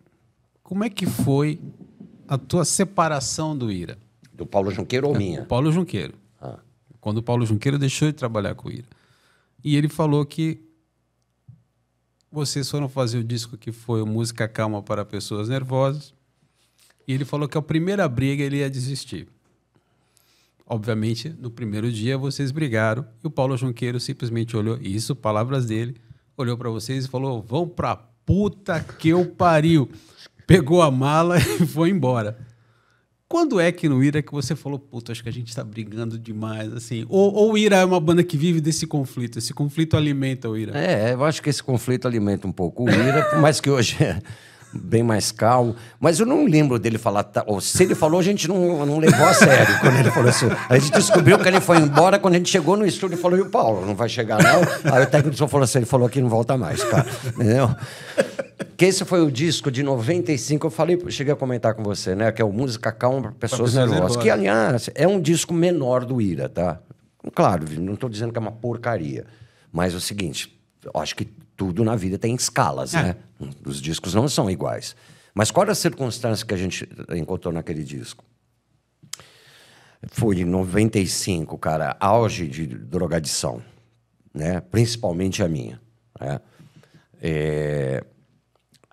[SPEAKER 1] como é que foi a tua separação do Ira.
[SPEAKER 3] Do Paulo Junqueiro ou minha?
[SPEAKER 1] Do Paulo Junqueiro.
[SPEAKER 3] Ah.
[SPEAKER 1] Quando o Paulo Junqueiro deixou de trabalhar com o Ira. E ele falou que vocês foram fazer o disco que foi o Música Calma para Pessoas Nervosas. E ele falou que a primeira briga ele ia desistir. Obviamente, no primeiro dia vocês brigaram e o Paulo Junqueiro simplesmente olhou, isso, palavras dele, olhou para vocês e falou: vão pra puta que eu pariu. Pegou a mala e foi embora. Quando é que no Ira que você falou, puta, acho que a gente tá brigando demais, assim? Ou o Ira é uma banda que vive desse conflito? Esse conflito alimenta o Ira?
[SPEAKER 3] Eu acho que esse conflito alimenta um pouco o Ira, por mais que hoje é bem mais calmo. Mas eu não lembro dele falar... Ou se ele falou, a gente não levou a sério quando ele falou isso. A gente descobriu que ele foi embora, quando a gente chegou no estúdio, ele falou, e o Paulo, não vai chegar não? Aí o técnico só falou assim, ele falou que não volta mais, cara. Entendeu? Que esse foi o disco de 95, cheguei a comentar com você, né? Que é o Música Calma para Pessoas Nervosas. Que, aliás, é um disco menor do Ira, tá? Claro, não estou dizendo que é uma porcaria. Mas é o seguinte, eu acho que tudo na vida tem escalas, né? Os discos não são iguais. Mas qual era a circunstância que a gente encontrou naquele disco? Foi em 95, cara, auge de drogadição, né? Principalmente a minha, né?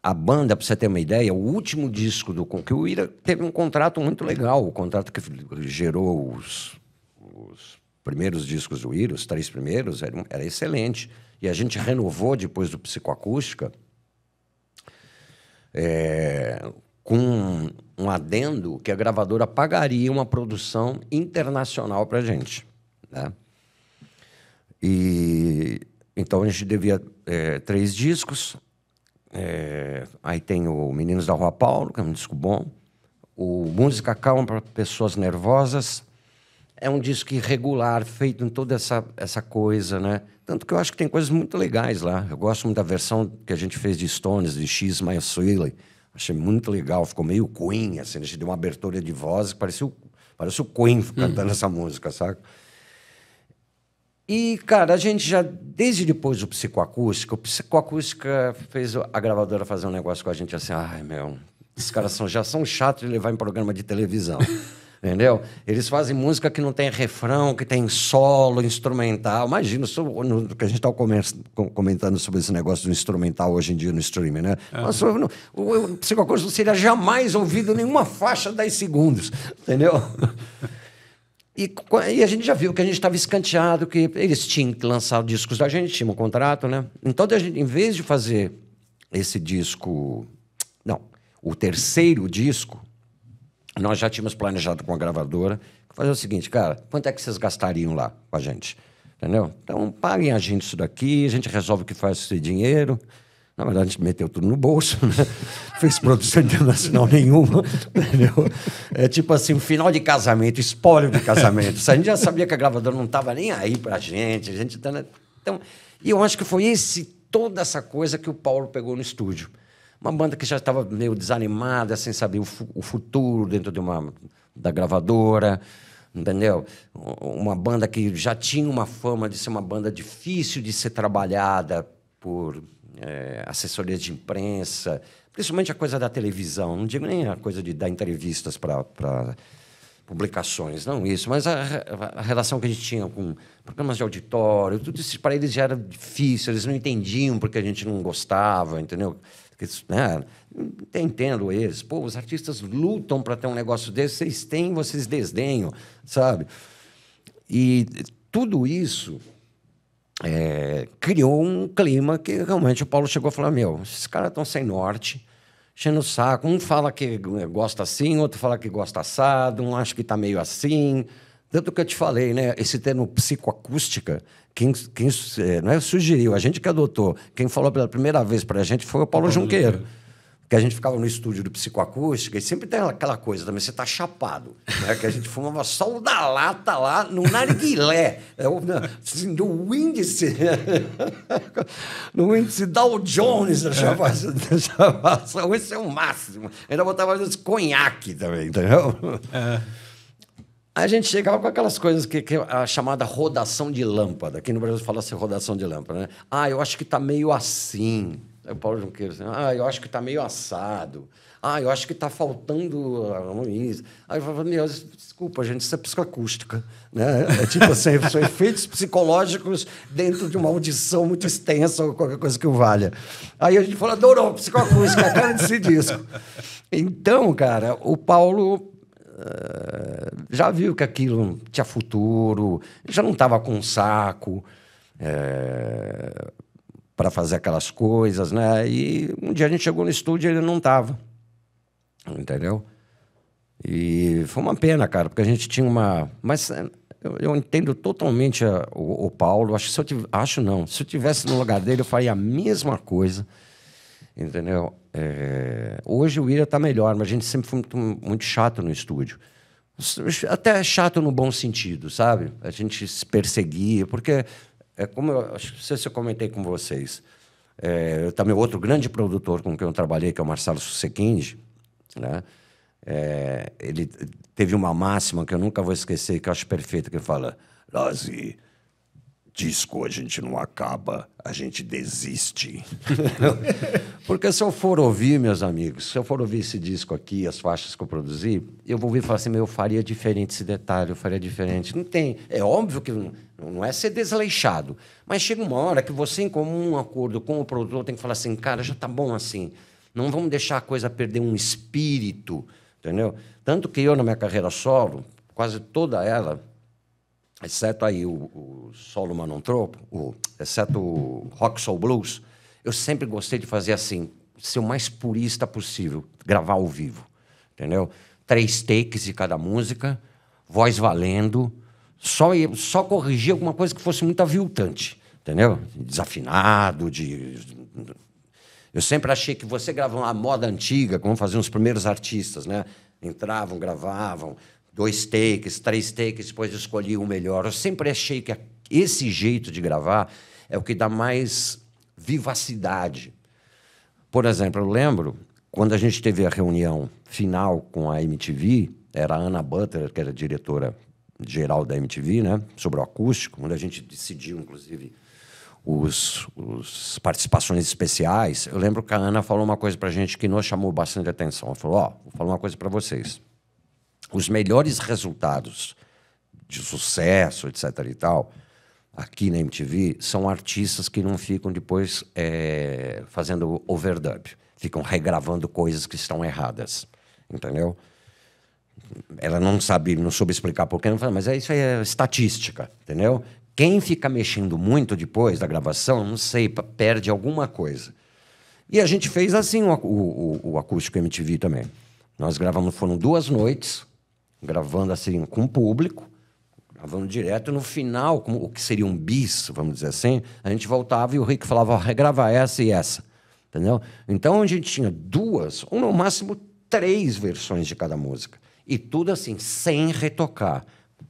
[SPEAKER 3] A banda, para você ter uma ideia, o último disco que o Ira teve um contrato muito legal, o contrato que gerou os primeiros discos do Ira, os 3 primeiros, era excelente. E a gente renovou depois do Psicoacústica com um adendo que a gravadora pagaria uma produção internacional para a gente, né? E então a gente devia 3 discos. Aí tem o Meninos da Rua Paulo, que é um disco bom. O Música Calma para Pessoas Nervosas é um disco irregular, feito em toda essa coisa, né? Tanto que eu acho que tem coisas muito legais lá. Eu gosto muito da versão que a gente fez de Stones, de She's My Sweetie. Achei muito legal, ficou meio Queen, assim, a gente deu uma abertura de voz que parecia o Queen cantando essa música, sabe? E, cara, a gente já, desde depois do Psicoacústica, o Psicoacústica fez a gravadora fazer um negócio com a gente assim, ai, meu, esses caras já são chatos de levar em programa de televisão. entendeu? Eles fazem música que não tem refrão, que tem solo, instrumental. Imagina o que a gente estava comentando sobre esse negócio do instrumental hoje em dia no streaming, né? Nossa, o Psicocurso não seria jamais ouvido nenhuma faixa 10 segundos, entendeu? E a gente já viu que a gente estava escanteado, que eles tinham que lançar discos da gente, tinha um contrato, né? Então, a gente, em vez de fazer esse disco... Não, o terceiro disco, nós já tínhamos planejado com a gravadora fazer o seguinte, cara, quanto é que vocês gastariam lá com a gente? Entendeu? Então, paguem a gente isso daqui, a gente resolve o que faz esse dinheiro... Na verdade, a gente meteu tudo no bolso, né? Fez produção internacional nenhuma, entendeu? É tipo assim, um final de casamento, espólio de casamento. A gente já sabia que a gravadora não estava nem aí pra gente. Então, e eu acho que foi toda essa coisa que o Paulo pegou no estúdio. Uma banda que já estava meio desanimada, sem saber o futuro dentro da gravadora, entendeu? Uma banda que já tinha uma fama de ser uma banda difícil de ser trabalhada por... assessorias de imprensa, principalmente a coisa da televisão, não digo nem a coisa de dar entrevistas para publicações, não isso, mas a relação que a gente tinha com programas de auditório, tudo isso para eles já era difícil, eles não entendiam porque a gente não gostava, entendeu? Porque, né? Entendo eles, pô, os artistas lutam para ter um negócio desse, vocês têm, vocês desdenham, sabe? E tudo isso... criou um clima que realmente o Paulo chegou a falar, meu, esses caras estão sem norte, enchendo o saco, um fala que gosta assim, outro fala que gosta assado, um acha que está meio assim, tanto que eu te falei, né, esse termo psicoacústica, quem não é, sugeriu, a gente que adotou, quem falou pela primeira vez para a gente foi o Paulo Junqueiro. Que a gente ficava no estúdio do Psicoacústica e sempre tem aquela coisa também, você tá chapado, né? Que a gente fumava só o da lata lá no narguilé, assim, no índice Dow Jones, esse é o máximo. Ainda botava esse conhaque também, entendeu? A gente chegava com aquelas coisas que a chamada rodação de lâmpada. Aqui no Brasil fala-se rodação de lâmpada, né? Ah, eu acho que tá meio assim. Aí o Paulo Junqueiro assim, eu acho que está meio assado. Eu acho que está faltando isso. Aí eu falava, meu, desculpa, gente, isso é psicoacústica. Né? É tipo assim, são efeitos psicológicos dentro de uma audição muito extensa ou qualquer coisa que o valha. Aí a gente falou, adorou, psicoacústica, a cara desse disco. Então, cara, o Paulo já viu que aquilo tinha futuro, já não estava com um saco... para fazer aquelas coisas, né? E um dia a gente chegou no estúdio e ele não estava, entendeu? E foi uma pena, cara, porque a gente tinha uma... Mas eu entendo totalmente o Paulo. Acho que se eu tivesse no lugar dele, eu faria a mesma coisa, entendeu? Hoje o Ira está melhor, mas a gente sempre foi muito chato no estúdio. Até chato no bom sentido, sabe? A gente se perseguia, porque... como não sei se eu comentei com vocês, também outro grande produtor com quem eu trabalhei, que é o Marcelo Susequinde, né? Ele teve uma máxima que eu nunca vou esquecer, que eu acho perfeita, que ele fala, Lazi, disco a gente não acaba, a gente desiste. Porque se eu for ouvir, meus amigos, se eu for ouvir esse disco aqui, as faixas que eu produzi, eu vou ouvir e falar assim, eu faria diferente esse detalhe, eu faria diferente. Não tem... É óbvio que não é ser desleixado, mas chega uma hora que você, em comum acordo com o produtor, tem que falar assim, cara, já tá bom assim, não vamos deixar a coisa perder um espírito, entendeu? Tanto que eu, na minha carreira solo, quase toda ela... exceto aí o solo Manontropo, exceto o Rock Soul Blues, eu sempre gostei de fazer assim, ser o mais purista possível, gravar ao vivo, entendeu? 3 takes de cada música, voz valendo, só corrigir alguma coisa que fosse muito aviltante, entendeu? Desafinado, Eu sempre achei que você gravar uma moda antiga, como faziam os primeiros artistas, né? Entravam, gravavam... 2 takes, 3 takes, depois escolhi o melhor. Eu sempre achei que esse jeito de gravar é o que dá mais vivacidade. Por exemplo, eu lembro, quando a gente teve a reunião final com a MTV, era a Ana Butler, que era diretora-geral da MTV, né, sobre o acústico, onde a gente decidiu, inclusive, as participações especiais. Eu lembro que a Ana falou uma coisa para a gente que nos chamou bastante atenção. Ela falou, vou falar uma coisa para vocês. os melhores resultados de sucesso, etc. e tal, aqui na MTV, são artistas que não ficam depois fazendo overdub. Ficam regravando coisas que estão erradas. Entendeu? Ela não soube explicar por quê, mas isso aí é estatística, entendeu? Quem fica mexendo muito depois da gravação, não sei, perde alguma coisa. E a gente fez assim o Acústico MTV também. Nós gravamos, foram 2 noites, gravando assim com o público, gravando direto. No final, o que seria um bis, vamos dizer assim, a gente voltava e o Rick falava, regrava essa e essa. Entendeu? Então a gente tinha 2, ou no máximo 3 versões de cada música. E tudo assim, sem retocar.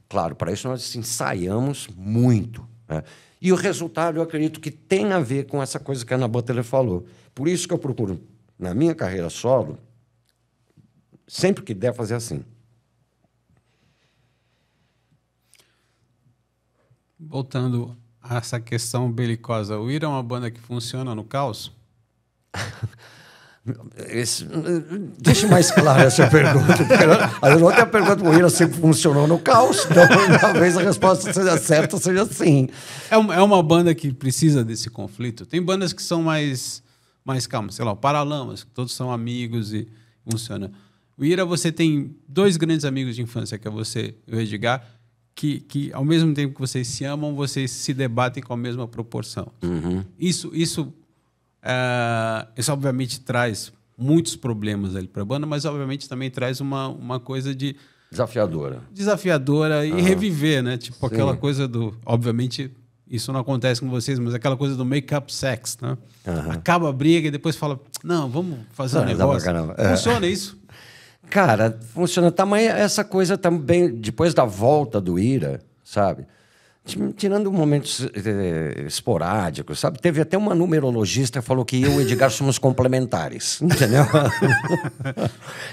[SPEAKER 3] Claro, para isso nós ensaiamos muito. Né? E o resultado, eu acredito que tem a ver com essa coisa que a Ana Butler falou. Por isso que eu procuro, na minha carreira solo, sempre que der, fazer assim.
[SPEAKER 1] Voltando a essa questão belicosa, o Ira é uma banda que funciona no caos?
[SPEAKER 3] Deixa mais clara essa pergunta. A outra pergunta para o Ira sempre funcionou no caos, então talvez a resposta seja certa, seja sim.
[SPEAKER 1] É uma banda que precisa desse conflito. Tem bandas que são mais calmas, sei lá, o Paralamas, que todos são amigos e funciona. O Ira, você tem 2 grandes amigos de infância, que é você e o Edgar, que ao mesmo tempo que vocês se amam, vocês se debatem com a mesma proporção.
[SPEAKER 3] Uhum.
[SPEAKER 1] Isso obviamente traz muitos problemas ali para a banda, mas obviamente também traz uma coisa de desafiadora e reviver, né? Tipo, sim, aquela coisa do, obviamente isso não acontece com vocês, mas aquela coisa do make-up sex, né? Acaba a briga e depois fala, não, vamos fazer um negócio. Funciona isso?
[SPEAKER 3] Cara, funciona também essa coisa também depois da volta do Ira, sabe? Tirando momentos esporádicos, sabe? Teve até uma numerologista que falou que eu e o Edgar somos complementares, entendeu?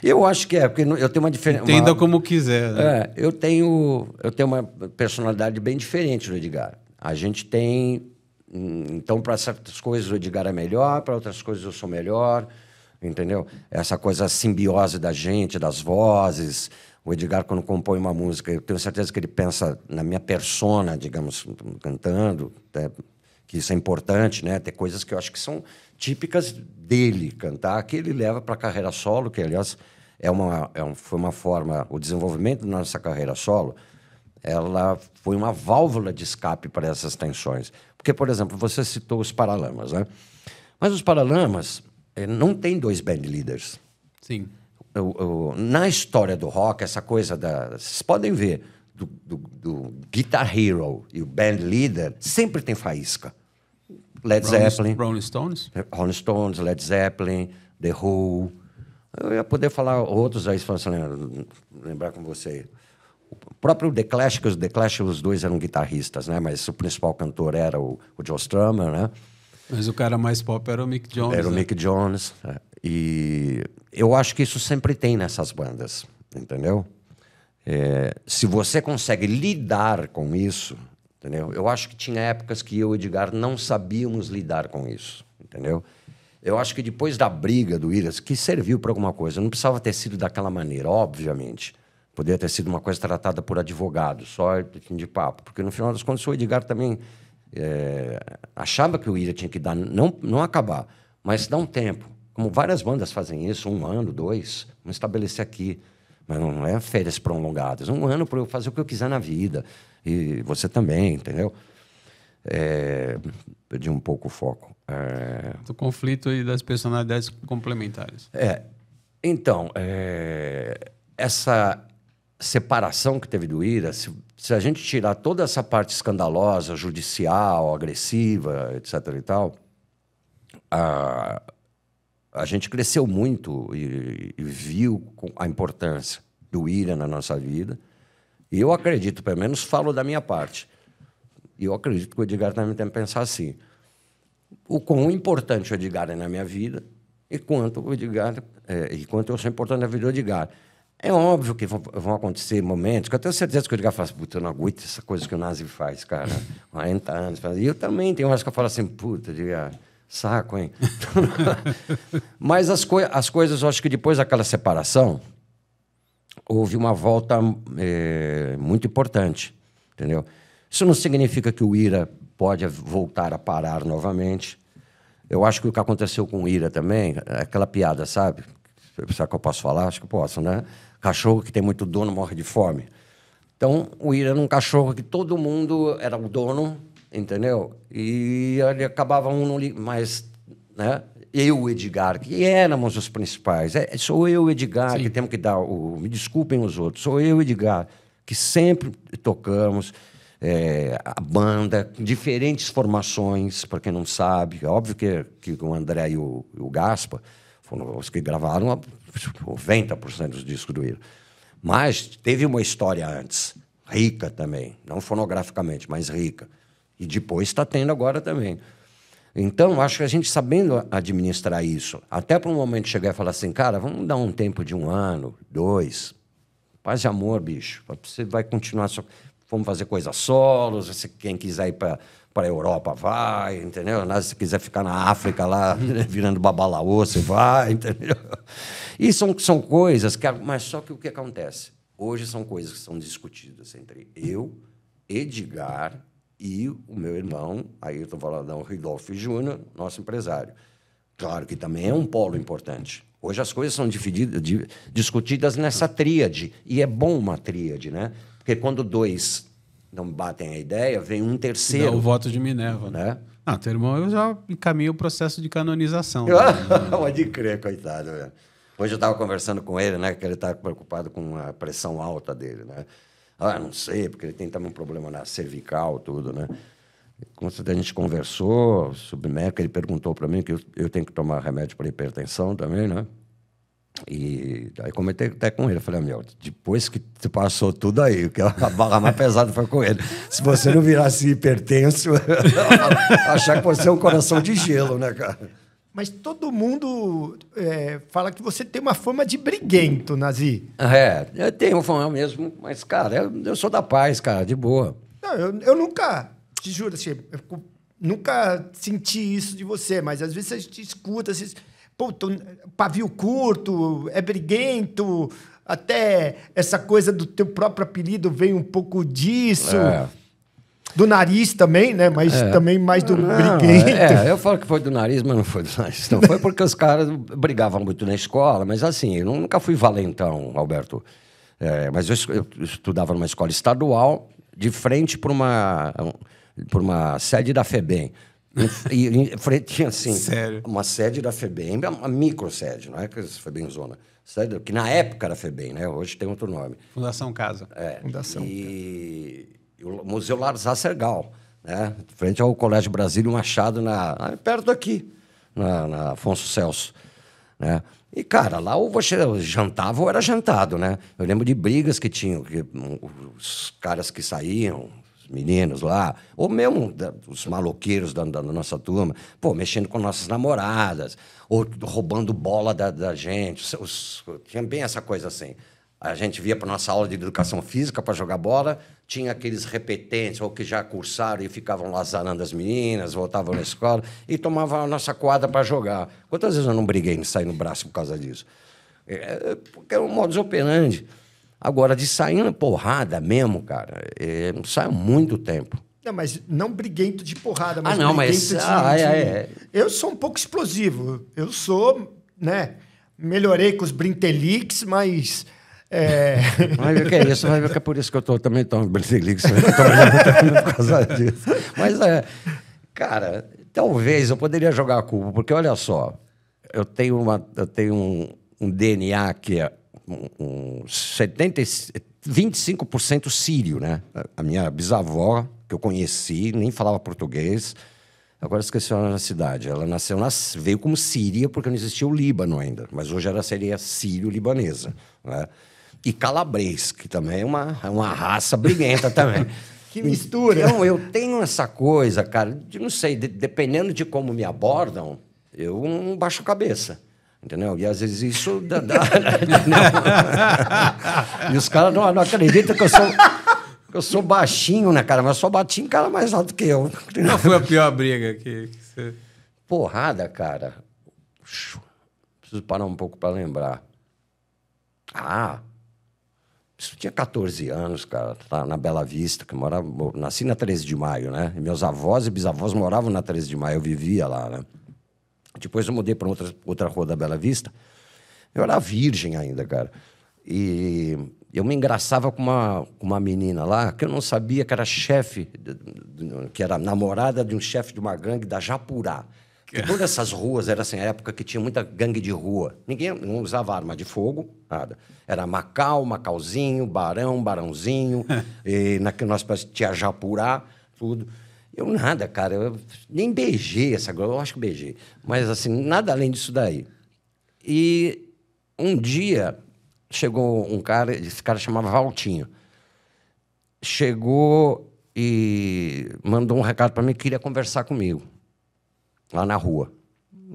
[SPEAKER 3] Eu acho que porque eu tenho uma diferença.
[SPEAKER 1] Entenda como quiser. Né?
[SPEAKER 3] Eu tenho uma personalidade bem diferente do Edgar. A gente tem... Então, para certas coisas o Edgar é melhor, para outras coisas eu sou melhor, entendeu? Essa coisa simbiose da gente, das vozes... O Edgar, quando compõe uma música, eu tenho certeza que ele pensa na minha persona, digamos, cantando, que isso é importante, né? Tem coisas que eu acho que são típicas dele cantar, que ele leva para a carreira solo, que, aliás, foi uma forma... O desenvolvimento da nossa carreira solo, ela foi uma válvula de escape para essas tensões. Porque, por exemplo, você citou os Paralamas, né? Mas os Paralamas não tem 2 band leaders.
[SPEAKER 1] Sim.
[SPEAKER 3] Na história do rock, essa coisa vocês podem ver, do Guitar Hero e o band leader, sempre tem faísca. Led Zeppelin.
[SPEAKER 1] Rolling Stones?
[SPEAKER 3] Rolling Stones, Led Zeppelin, The Who. Eu ia poder falar outros aí, se lembrar com você. O próprio The Clash, que os The Clash, os 2 eram guitarristas, né? Mas o principal cantor era o Joe Strummer, né?
[SPEAKER 1] Mas o cara mais pop era o Mick Jones.
[SPEAKER 3] Era o Mick Jones. E eu acho que isso sempre tem nessas bandas, entendeu? Se você consegue lidar com isso, entendeu? Eu acho que tinha épocas que eu e o Edgar não sabíamos lidar com isso, entendeu? Eu acho que depois da briga do Ira, que serviu para alguma coisa, não precisava ter sido daquela maneira, obviamente. Poderia ter sido uma coisa tratada por advogado, só de papo. Porque, no final das contas, o Edgar também achava que o Ira tinha que dar, não acabar, mas dar um tempo. Como várias bandas fazem isso, 1 ano, 2, vamos estabelecer aqui. Mas não é férias prolongadas. 1 ano para eu fazer o que eu quiser na vida. E você também, entendeu? Perdi um pouco o foco.
[SPEAKER 1] Do conflito e das personalidades complementares.
[SPEAKER 3] Então, essa separação que teve do Ira, se a gente tirar toda essa parte escandalosa, judicial, agressiva, etc. e tal, a gente cresceu muito e viu a importância do Ira na nossa vida. E eu acredito, pelo menos falo da minha parte, e eu acredito que o Edgar também tem que pensar assim, o quão importante o Edgar é na minha vida e quanto eu sou importante na vida do Edgar. É óbvio que vão acontecer momentos que eu tenho certeza que o Edgar fala assim, puta, eu não aguento essa coisa que o Nazi faz, cara. 40 anos. E eu também tenho horas que eu falo assim, puta, Edgar, saco, hein? Mas as coisas, eu acho que depois daquela separação, houve uma volta muito importante, entendeu? Isso não significa que o IRA pode voltar a parar novamente. Eu acho que o que aconteceu com o IRA também, é aquela piada, sabe? Será que eu posso falar? Acho que posso, né? Cachorro que tem muito dono morre de fome. Então, o IRA era um cachorro que todo mundo era o dono, entendeu? E ele acabava mas, né? Eu, Edgar, que éramos os principais. Sou eu, Edgar, Sim. que temos que dar me desculpem os outros. Sou eu, Edgar, que sempre tocamos a banda, diferentes formações, para quem não sabe. É óbvio que o André e o Gaspa foram os que gravaram 90% dos discos do IRA. Mas teve uma história antes, rica também, não fonograficamente, mas rica. E depois está tendo agora também. Então, acho que a gente sabendo administrar isso, até para um momento chegar e falar assim, cara, vamos dar um tempo de 1 ano, 2, paz e amor, bicho. Você vai continuar, vamos fazer coisas solos, quem quiser ir para a Europa vai, entendeu? Se quiser ficar na África lá, virando babalaô, você vai, entendeu? E são coisas que... Mas só que o que acontece? Hoje são coisas que são discutidas entre eu, Edgar e o meu irmão, aí eu estou falando do Ridolfo Júnior, nosso empresário. Claro que também é um polo importante. Hoje as coisas são discutidas nessa tríade, e é bom uma tríade, né? Porque quando 2 não batem a ideia, vem um terceiro.
[SPEAKER 1] Dá o voto de Minerva, né? Ah, teu irmão, eu já encaminho o processo de canonização.
[SPEAKER 3] Pode crer, coitado. Velho. Hoje eu estava conversando com ele, né? Que ele está preocupado com a pressão alta dele, né? Ah, não sei, porque ele tem também um problema na cervical, tudo, né? Quando a gente conversou sobre médico, ele perguntou para mim que eu tenho que tomar remédio para hipertensão também, né? E aí comentei até com ele, eu falei, depois que tu passou tudo aí, que a barra mais pesada foi com ele. Se você não virasse hipertenso, achar que você é um coração de gelo, né, cara?
[SPEAKER 2] Mas todo mundo fala que você tem uma fama de briguento, Nazi.
[SPEAKER 3] Eu tenho fama mesmo, mas, cara, eu sou da paz, cara, de boa.
[SPEAKER 2] Não, eu nunca, te juro, assim, nunca senti isso de você, mas às vezes a gente escuta, assim, pô, pavio curto, é briguento, até essa coisa do teu próprio apelido vem um pouco disso. Do nariz também, né? Mas também mais do briguento.
[SPEAKER 3] Eu falo que foi do nariz, mas não foi do nariz. Não foi porque os caras brigavam muito na escola, mas assim, eu nunca fui valentão, Alberto. Mas eu estudava numa escola estadual, de frente para uma sede da FEBEM. E tinha assim,
[SPEAKER 1] Sério?
[SPEAKER 3] Uma sede da FEBEM, uma microsede, não é que a FEBEM Zona. Sede, que na época era FEBEM, né? Hoje tem outro nome.
[SPEAKER 1] Fundação Casa.
[SPEAKER 3] Fundação. E o Museu Larzar Sergal, né? Frente ao Colégio Brasílio Machado, perto daqui, na Afonso Celso, né? E, cara, lá ou você jantava ou era jantado, né? Eu lembro de brigas que tinham, os caras que saíam, os meninos lá, ou mesmo os maloqueiros da nossa turma, pô, mexendo com nossas namoradas, ou roubando bola da gente. Tinha bem essa coisa assim. A gente via para nossa aula de educação física para jogar bola, tinha aqueles repetentes, ou que já cursaram e ficavam lazarando as meninas, voltavam na escola e tomavam a nossa quadra para jogar. Quantas vezes eu não briguei em sair no braço por causa disso? Porque é um modus operandi. Agora, de sair na porrada mesmo, cara, não sai há muito tempo.
[SPEAKER 2] Não, mas não briguento de porrada, mas
[SPEAKER 3] não, mas...
[SPEAKER 2] Eu sou um pouco explosivo. Eu sou, né? Melhorei com os Brintelix, mas...
[SPEAKER 3] Vai ver que é isso, vai ver que é por isso que eu também tomo Brintelix, por causa disso. Mas, cara, talvez eu poderia jogar a culpa, porque olha só, eu tenho um DNA que é 25% sírio, né? A minha bisavó, que eu conheci, nem falava português, agora esqueci a cidade. Ela veio como síria, porque não existia o Líbano ainda, mas hoje ela seria sírio-libanesa, né? E calabrês, que também é uma raça briguenta também.
[SPEAKER 2] Que mistura!
[SPEAKER 3] Então, eu tenho essa coisa, cara, de não sei, dependendo de como me abordam, eu não baixo a cabeça. Entendeu? E às vezes isso e os caras não acreditam que eu sou baixinho, né, cara? Mas eu sou baixinho, cara mais alto que eu.
[SPEAKER 1] Qual foi a pior briga que você...
[SPEAKER 3] Porrada, cara. Preciso parar um pouco para lembrar. Isso tinha 14 anos, cara, tá na Bela Vista, que eu nasci na 13 de Maio, né? E meus avós e bisavós moravam na 13 de Maio, eu vivia lá, né? Depois eu mudei para outra rua da Bela Vista. Eu era virgem ainda, cara. E eu me engraçava com uma menina lá, que eu não sabia que era chefe, que era namorada de um chefe de uma gangue da Japurá. E todas essas ruas, era assim, a época que tinha muita gangue de rua. Ninguém não usava arma de fogo, nada. Era Macau, Macauzinho, Barão, Barãozinho, e nós tinha Japurá, tudo. Eu nada, cara, eu nem beijei essa coisa, eu acho que beijei. Mas assim, nada além disso daí. E um dia chegou um cara, esse cara chamava Valtinho. Chegou e mandou um recado para mim que queria conversar comigo, lá na rua.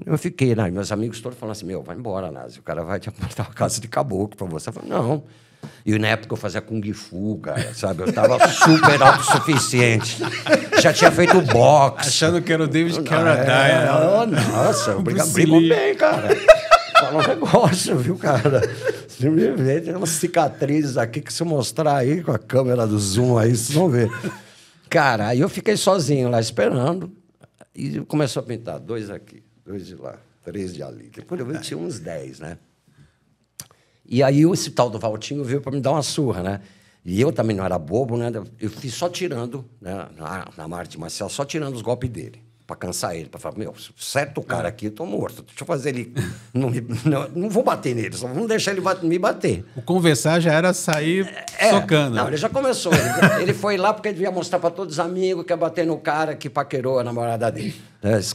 [SPEAKER 3] Eu fiquei, né? Meus amigos todos falando assim, meu, vai embora, Nazi, o cara vai te apontar uma casa de caboclo para você. Eu falei, não. E na época eu fazia Kung Fu, cara, sabe? Eu tava super autossuficiente. Já tinha feito boxe.
[SPEAKER 1] Achando que era o David Carradine.
[SPEAKER 3] Nossa, brigou bem, cara. Fala um negócio, viu, cara? Você me vê, tem umas cicatrizes aqui que se eu mostrar aí com a câmera do zoom aí, vocês vão ver. Cara, aí eu fiquei sozinho lá esperando. E começou a pintar 2 aqui, 2 de lá, 3 de ali. Depois eu vi que tinha uns 10, né? E aí esse tal do Valtinho veio para me dar uma surra, né? E eu também não era bobo, né? Eu fiz só tirando, né? Na arte marcial, só tirando os golpes dele. Para cansar ele, para falar, meu, certo o cara aqui, eu tô morto. Deixa eu fazer ele... Não vou bater nele, só vamos deixar ele me bater.
[SPEAKER 1] O conversar já era sair socando.
[SPEAKER 3] Não, ele já começou. Ele foi lá porque ele devia mostrar para todos os amigos que ia bater no cara que paquerou a namorada dele.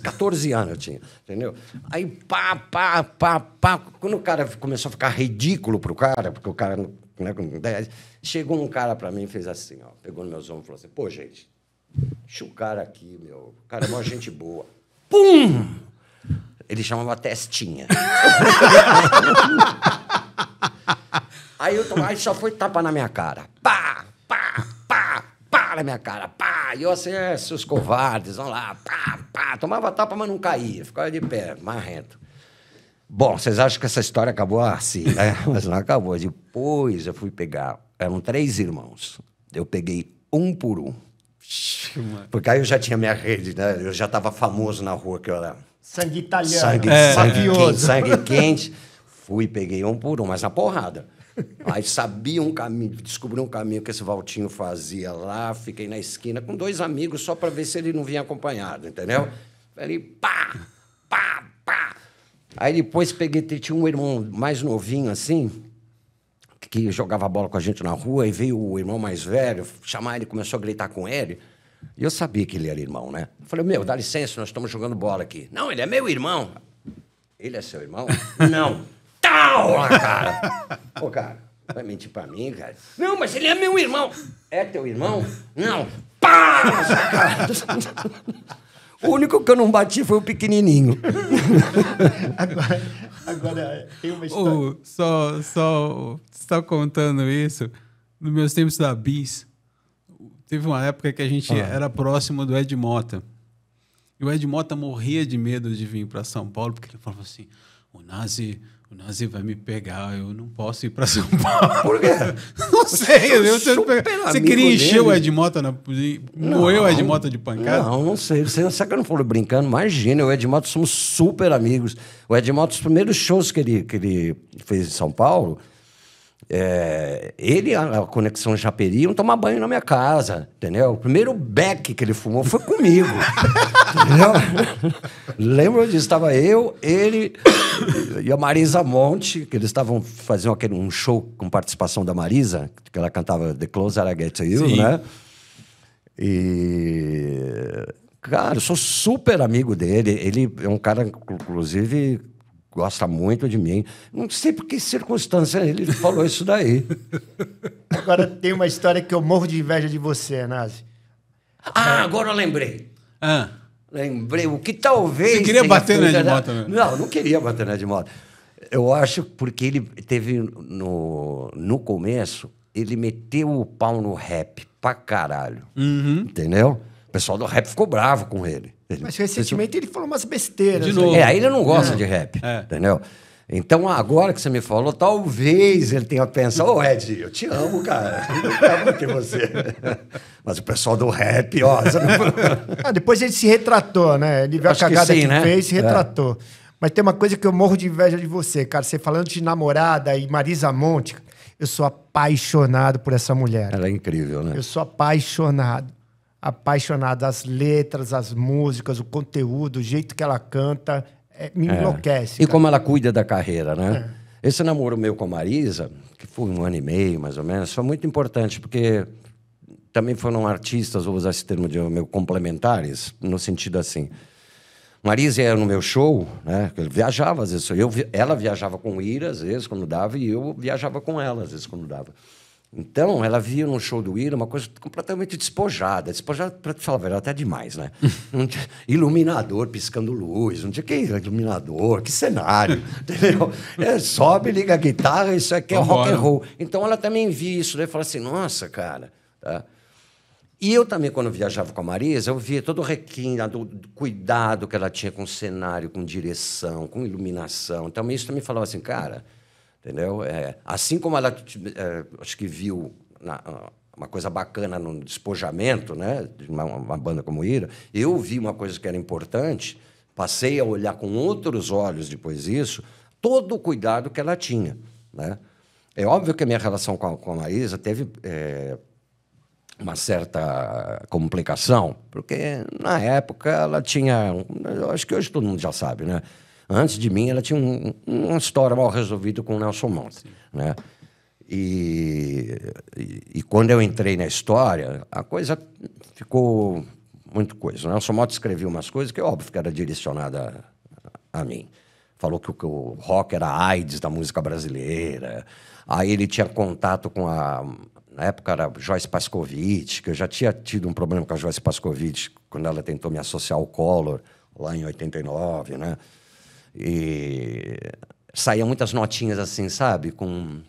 [SPEAKER 3] 14 anos eu tinha, entendeu? Aí, pá. Quando o cara começou a ficar ridículo pro cara, porque o cara... Né, chegou um cara para mim e fez assim, ó, pegou nos meus ombros e falou assim, pô, gente... Deixa o cara aqui, meu. O cara é uma gente boa. Pum! Ele chamava Testinha. Aí só foi tapa na minha cara. Pá na minha cara. Pá! E eu assim, seus covardes, vão lá. Pá. Tomava tapa, mas não caía. Ficava de pé, marrento. Bom, vocês acham que essa história acabou assim, né? Mas não acabou. Depois eu fui pegar... Eram 3 irmãos. Eu peguei um por um. Porque aí eu já tinha minha rede, né? Eu já estava famoso na rua, que eu era...
[SPEAKER 2] Sangue italiano.
[SPEAKER 3] Sangue quente. Fui, peguei um por um, mas na porrada. Aí sabia um caminho, descobri um caminho que esse Valtinho fazia lá, fiquei na esquina com 2 amigos só para ver se ele não vinha acompanhado, entendeu? Falei, pá. Aí depois peguei, tinha um irmão mais novinho assim, que jogava bola com a gente na rua, e veio o irmão mais velho, chamar ele, começou a gritar com ele, e eu sabia que ele era irmão, né? Eu falei, meu, dá licença, nós estamos jogando bola aqui. Não, ele é meu irmão. Ele é seu irmão? Não. Tal, cara. Pô, cara, vai mentir pra mim, cara? Não, mas ele é meu irmão. É teu irmão? Não. Pá! O único que eu não bati foi o pequenininho.
[SPEAKER 2] Agora tem uma história.
[SPEAKER 1] Só contando isso, nos meus tempos da Bis, teve uma época que a gente era próximo do Ed Mota. E o Ed Mota morria de medo de vir para São Paulo, porque ele falava assim, o Nazi vai me pegar, eu não posso ir para São Paulo.
[SPEAKER 3] Por quê?
[SPEAKER 1] Não sei. Você queria encher o Ed Mota, moeu o Ed Mota de pancada?
[SPEAKER 3] Não sei. Você que eu não falou brincando, imagina, o Ed Mota somos super amigos. O Ed Mota, os primeiros shows que ele fez em São Paulo, ele, a Conexão Japeri, iam tomar banho na minha casa, entendeu? O primeiro beck que ele fumou foi comigo. Entendeu? Lembro disso, estava eu, ele e a Marisa Monte, que eles estavam fazendo um show com participação da Marisa, que ela cantava The Closer I Get to You, sim, né? E... Cara, eu sou super amigo dele. Ele é um cara, inclusive... gosta muito de mim. Não sei por que circunstância ele falou isso daí.
[SPEAKER 2] Agora tem uma história que eu morro de inveja de você, Nazi.
[SPEAKER 3] Agora eu lembrei. Lembrei. O que talvez...
[SPEAKER 1] Você queria bater no Ed Mota, né?
[SPEAKER 3] Não, não queria bater no Ed Mota. Eu acho porque ele teve... No começo, ele meteu o pau no rap pra caralho. Entendeu? O pessoal do rap ficou bravo com ele.
[SPEAKER 2] Mas recentemente ele falou umas besteiras.
[SPEAKER 1] De novo.
[SPEAKER 3] Aí ele não gosta de rap, entendeu? Então, agora que você me falou, talvez ele tenha pensado, ô Ed, eu te amo, cara. Eu amo ter você. Mas o pessoal do rap, ó...
[SPEAKER 2] Depois ele se retratou, né? Ele viu a cagada que fez e se retratou. Mas tem uma coisa que eu morro de inveja de você, cara. Você falando de namorada e Marisa Monte, eu sou apaixonado por essa mulher.
[SPEAKER 3] Ela é incrível, né?
[SPEAKER 2] Eu sou apaixonado. Apaixonado. As letras, as músicas, o conteúdo, o jeito que ela canta... me enlouquece.
[SPEAKER 3] E como ela cuida da carreira, né? Esse namoro meu com a Marisa, que foi 1 ano e meio, mais ou menos, foi muito importante, porque também foram artistas, vou usar esse termo de meu, complementares, no sentido assim. Marisa ia no meu show, né? Eu viajava, às vezes. Ela viajava com o Ira, às vezes, quando dava, e eu viajava com ela, às vezes, quando dava. Então, ela via no show do Ira uma coisa completamente despojada. Despojada, para te falar a verdade, até demais, né? Não tinha iluminador piscando luz, não tinha que iluminador, que cenário, entendeu? Sobe, liga a guitarra, isso aqui é rock and roll. Então, ela também via isso, daí falava assim, nossa, cara, tá? E eu também, quando viajava com a Marisa, eu via todo o requinte, do cuidado que ela tinha com o cenário, com direção, com iluminação. Então, isso também falava assim, cara... Entendeu? Assim como ela, acho que viu uma coisa bacana no despojamento, né, de uma banda como Ira, eu vi uma coisa que era importante, passei a olhar com outros olhos depois disso, todo o cuidado que ela tinha, né? É óbvio que a minha relação com a Marisa teve uma certa complicação, porque na época ela tinha, eu acho que hoje todo mundo já sabe, né? Antes de mim, ela tinha uma história mal resolvida com o Nelson Monte, né? E quando eu entrei na história, a coisa ficou muito coisa. O Nelson Monte escreveu umas coisas que, óbvio, que era direcionada a mim. Falou que o rock era a AIDS da música brasileira. Aí ele tinha contato com na época era Joyce Pascovitch, que eu já tinha tido um problema com a Joyce Pascovitch quando ela tentou me associar ao Collor, lá em 89, né? E saíam muitas notinhas assim, sabe? Com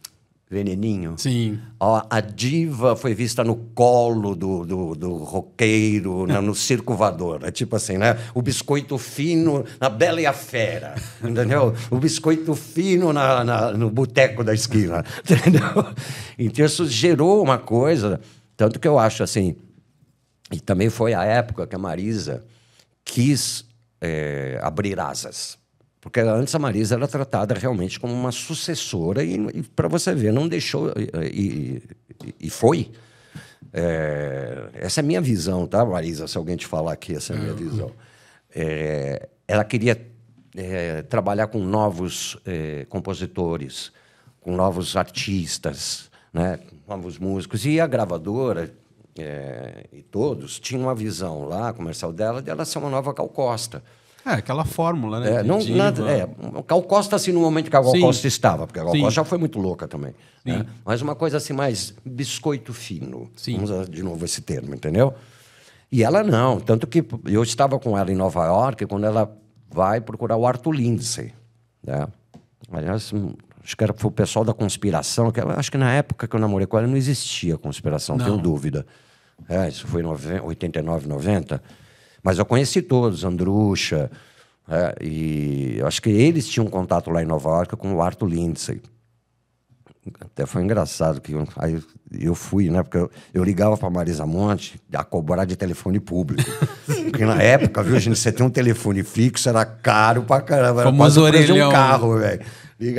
[SPEAKER 3] veneninho.
[SPEAKER 1] Sim.
[SPEAKER 3] A diva foi vista no colo do roqueiro, no circo voador. É tipo assim, né? O biscoito fino na Bela e a Fera, entendeu? O biscoito fino no boteco da esquina, entendeu? Então isso gerou uma coisa, tanto que eu acho assim... E também foi a época que a Marisa quis abrir asas. Porque antes a Marisa era tratada realmente como uma sucessora e para você ver, não deixou... E foi. Essa é a minha visão, tá, Marisa? Se alguém te falar aqui, essa é a minha visão. Ela queria trabalhar com novos compositores, com novos artistas, né, novos músicos. E a gravadora... e todos tinham uma visão lá, comercial dela, de ela ser uma nova Gal Costa.
[SPEAKER 1] Aquela fórmula, né?
[SPEAKER 3] O Gal Costa, assim, no momento que a Gal Costa estava, porque a Gal Costa já foi muito louca também. Né? Mas uma coisa assim, mais biscoito fino. Vamos usar de novo esse termo, entendeu? E ela não. Tanto que eu estava com ela em Nova York quando ela vai procurar o Arthur Lindsay. Né? Aliás, acho que foi o pessoal da conspiração, que acho que na época que eu namorei com ela não existia conspiração, não tenho dúvida. Isso foi em 89, 90. Mas eu conheci todos, Andrucha, e eu acho que eles tinham contato lá em Nova York com o Arthur Lindsay. Até foi engraçado que aí eu fui, né? Porque eu ligava para Marisa Monte a cobrar de telefone público. Porque na época, viu, gente, você tem um telefone fixo, era caro pra caramba. Era quase o preço de um carro, velho.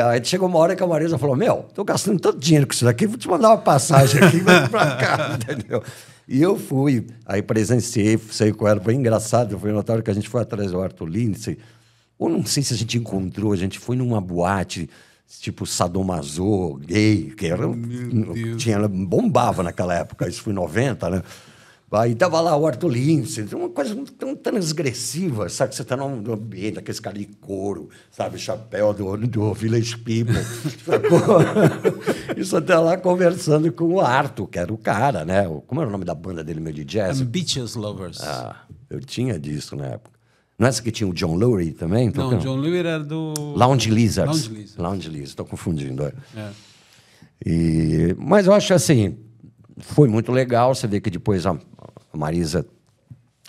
[SPEAKER 3] Aí chegou uma hora que a Marisa falou, tô gastando tanto dinheiro com isso daqui, vou te mandar uma passagem aqui, vai pra cá, entendeu? E eu fui, aí presenciei, saí com ela, foi engraçado, foi notável que a gente foi atrás do Arthur Lindsay, ou não sei se a gente encontrou, a gente foi numa boate, tipo sadomaso, gay, que era, bombava naquela época, isso foi em 90, né? Aí tava lá o Arthur Lindsay, uma coisa tão transgressiva, sabe? Que você tá num ambiente, aqueles caras de couro, sabe? Chapéu do Village People. Isso até lá conversando com o Arthur, que era o cara, né? Como era o nome da banda dele, meio de jazz?
[SPEAKER 1] Ambitious Lovers.
[SPEAKER 3] Eu tinha disso na época. Não é essa que tinha o John Lurie também?
[SPEAKER 1] Não, John Lurie era do...
[SPEAKER 3] Lounge Lizards. Lounge Lizards, estou confundindo. Mas eu acho assim, foi muito legal. Você vê que depois a Marisa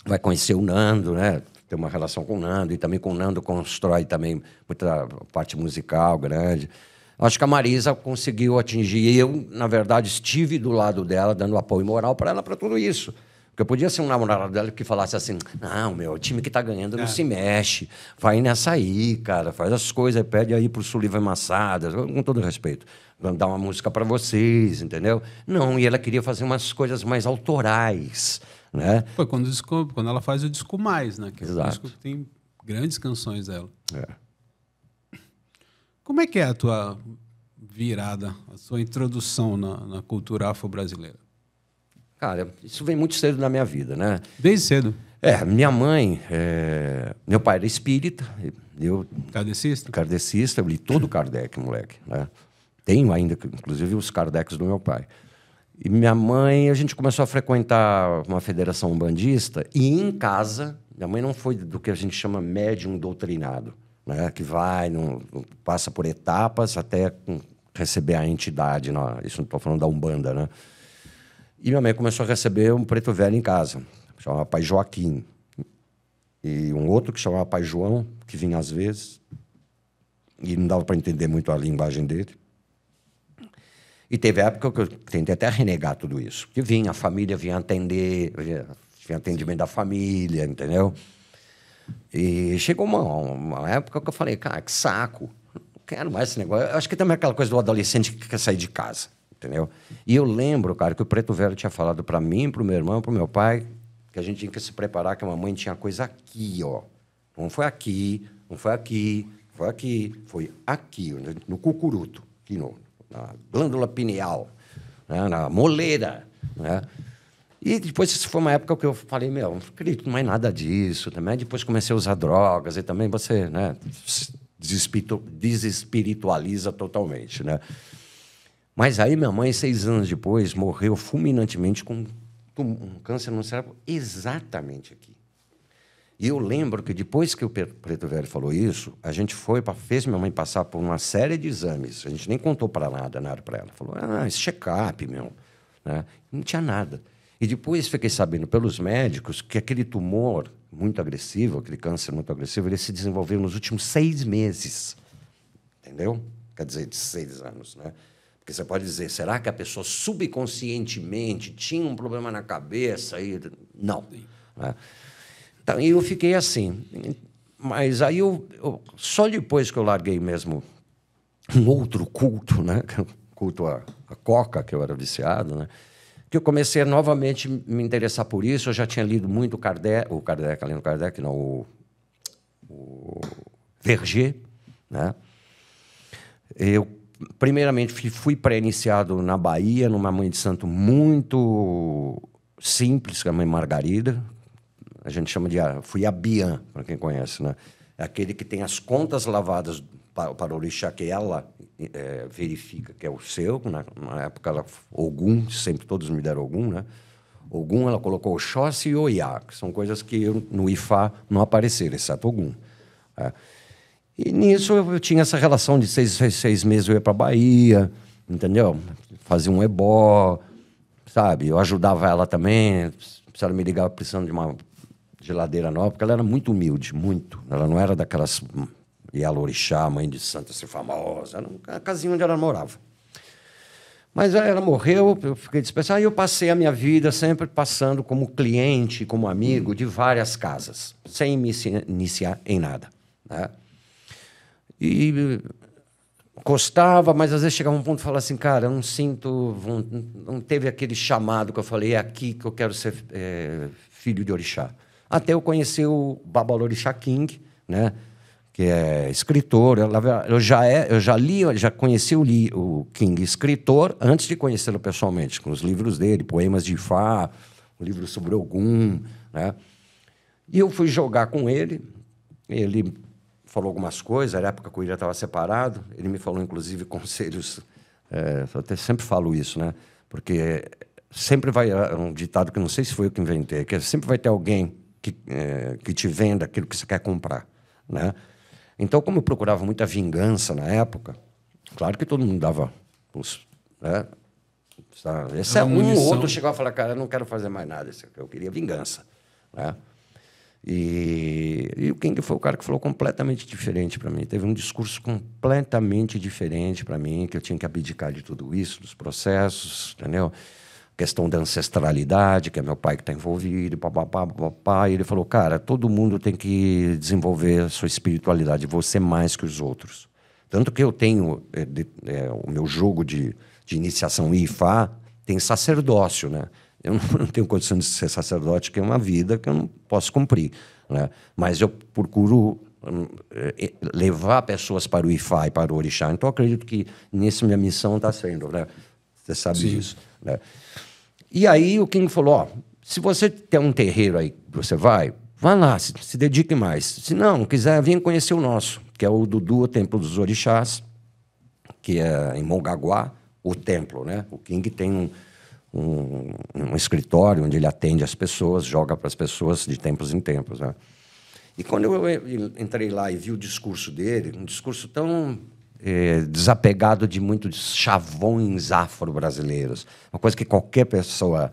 [SPEAKER 3] vai conhecer o Nando, né? tem uma relação com o Nando, e também com o Nando constrói também muita parte musical grande. Acho que a Marisa conseguiu atingir. E eu, na verdade, estive do lado dela, dando apoio moral para ela para tudo isso. Porque eu podia ser um namorado dela que falasse assim, não, meu, o time que tá ganhando não se mexe, vai nessa aí, cara, faz as coisas, pede aí pro Sullivan Massadas, com todo respeito, vamos dar uma música para vocês, entendeu? Não, e ela queria fazer umas coisas mais autorais, né?
[SPEAKER 1] Foi quando ela faz o disco Mais, né? Que é
[SPEAKER 3] Exato.
[SPEAKER 1] um disco que tem grandes canções dela.
[SPEAKER 3] É.
[SPEAKER 1] Como é que é a tua virada, a sua introdução na cultura afro-brasileira?
[SPEAKER 3] Cara, isso vem muito cedo na minha vida, né?
[SPEAKER 1] Desde cedo.
[SPEAKER 3] Minha mãe... Meu pai era espírita, eu...
[SPEAKER 1] Kardecista?
[SPEAKER 3] Kardecista, eu li todo o Kardec, moleque, né? Tenho ainda, inclusive, os Kardecs do meu pai. E minha mãe, a gente começou a frequentar uma federação umbandista e em casa, minha mãe não foi do que a gente chama médium doutrinado, né? Que vai, passa por etapas até receber a entidade, isso não estou falando da Umbanda, né? E minha mãe começou a receber um preto velho em casa, chamava Pai Joaquim. E um outro que chamava Pai João, que vinha às vezes, e não dava para entender muito a linguagem dele. E teve época que eu tentei até renegar tudo isso. Porque vinha, a família vinha atender, tinha atendimento da família, entendeu? E chegou uma época que eu falei, cara, que saco, não quero mais esse negócio. Eu acho que também é aquela coisa do adolescente que quer sair de casa, entendeu? E eu lembro, cara, que o Preto Velho tinha falado para mim, para o meu irmão, para o meu pai, que a gente tinha que se preparar, que a mamãe tinha coisa aqui, ó. Não foi aqui, não foi aqui, foi aqui, foi aqui, no cucuruto, aqui na glândula pineal, né, na moleira, né? E depois, isso foi uma época que eu falei, meu, não acredito mais nada disso. Também depois comecei a usar drogas e também você, né, desespiritualiza totalmente, né? Mas aí minha mãe, 6 anos depois, morreu fulminantemente com um câncer no cérebro exatamente aqui. E eu lembro que depois que o Preto Velho falou isso, a gente fez minha mãe passar por uma série de exames. A gente nem contou para nada para ela. Falou, esse check-up, meu. Né? Não tinha nada. E depois fiquei sabendo pelos médicos que aquele tumor muito agressivo, aquele câncer muito agressivo, ele se desenvolveu nos últimos 6 meses. Entendeu? Quer dizer, de 6 anos, né? Porque você pode dizer, será que a pessoa subconscientemente tinha um problema na cabeça? Não. Né? Então, eu fiquei assim. Mas aí, só depois que eu larguei mesmo um outro culto, né? O culto à coca, que eu era viciado, né? Que eu comecei a novamente me interessar por isso. Eu já tinha lido muito o Verger, né? Eu, primeiramente, fui pré-iniciado na Bahia, numa mãe de santo muito simples, que é a mãe Margarida. A gente chama de... Fui a Bian, para quem conhece, né? É aquele que tem as contas lavadas para o orixá, que ela verifica que é o seu. Na época, Ogum, sempre todos me deram Ogum, né? Ogum, ela colocou Oxóssi e Oiá, que são coisas que no Ifá não apareceram, exceto Ogum. E nisso eu tinha essa relação de 6 meses eu ia para a Bahia, entendeu? Fazia um ebó, sabe? Eu ajudava ela também, se ela me ligava precisando de uma geladeira nova, porque ela era muito humilde, muito. Ela não era daquelas Ialorixá, mãe de santa, assim, famosa. Era uma casinha onde ela morava. Mas aí ela morreu, eu fiquei dispensado, e eu passei a minha vida sempre passando como cliente, como amigo de várias casas, sem me iniciar em nada, né? E gostava, mas às vezes chegava um ponto e falava assim, cara, eu não sinto, não teve aquele chamado que eu falei, é aqui que eu quero ser filho de orixá. Até eu conheci o Babalorixá King, né, que é escritor. Eu já conheci o King escritor antes de conhecê-lo pessoalmente, com os livros dele, Poemas de Ifá, o livro sobre Ogum, né? E eu fui jogar com ele, ele falou algumas coisas, na época que o Ira estava separado, ele me falou, inclusive, conselhos, eu até sempre falo isso, né? Porque sempre vai, um ditado que não sei se foi eu que inventei, que sempre vai ter alguém que te venda aquilo que você quer comprar, né? Então, como eu procurava muita vingança na época, claro que todo mundo dava né? Esse um ou outro chegava a falar, cara, eu não quero fazer mais nada, eu queria vingança, né? E o King foi o cara que falou completamente diferente para mim. Teve um discurso completamente diferente para mim, que eu tinha que abdicar de tudo isso, dos processos, entendeu? Questão da ancestralidade, que é meu pai que está envolvido, papapá, papapá. E ele falou, cara, todo mundo tem que desenvolver a sua espiritualidade, você mais que os outros. Tanto que eu tenho o meu jogo de iniciação IFA, tem sacerdócio, né? Eu não tenho condição de ser sacerdote, que é uma vida que eu não posso cumprir, né? Mas eu procuro levar pessoas para o IFA e para o Orixá. Então, eu acredito que nisso minha missão está sendo, né? Você sabe disso, né? E aí o King falou, ó, se você tem um terreiro aí que você vai lá, se dedique mais. Se não quiser, venha conhecer o nosso, que é o Dudu, o Templo dos Orixás, que é em Mongaguá, o templo, né? O King tem um escritório onde ele atende as pessoas, joga para as pessoas de tempos em tempos, né? E quando eu entrei lá e vi o discurso dele, um discurso tão desapegado de muitos chavões afro-brasileiros, uma coisa que qualquer pessoa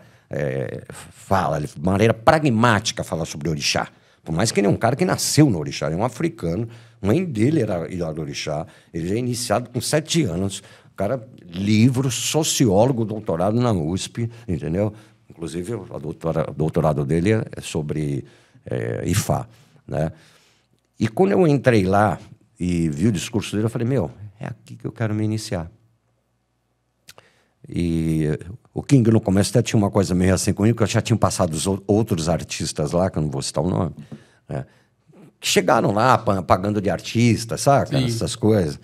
[SPEAKER 3] fala, de maneira pragmática, fala sobre orixá. Por mais que ele é um cara que nasceu no orixá, ele é um africano, a mãe dele era do orixá, ele é iniciado com 7 anos, o cara, livro, sociólogo, doutorado na USP, entendeu? Inclusive, o doutorado dele é sobre Ifá, né? E quando eu entrei lá e vi o discurso dele, eu falei, meu, é aqui que eu quero me iniciar. E o King, no começo, até tinha uma coisa meio assim comigo, que eu já tinha passado os outros artistas lá, que eu não vou citar o nome, né, que chegaram lá pagando de artista, saca? Essas coisas.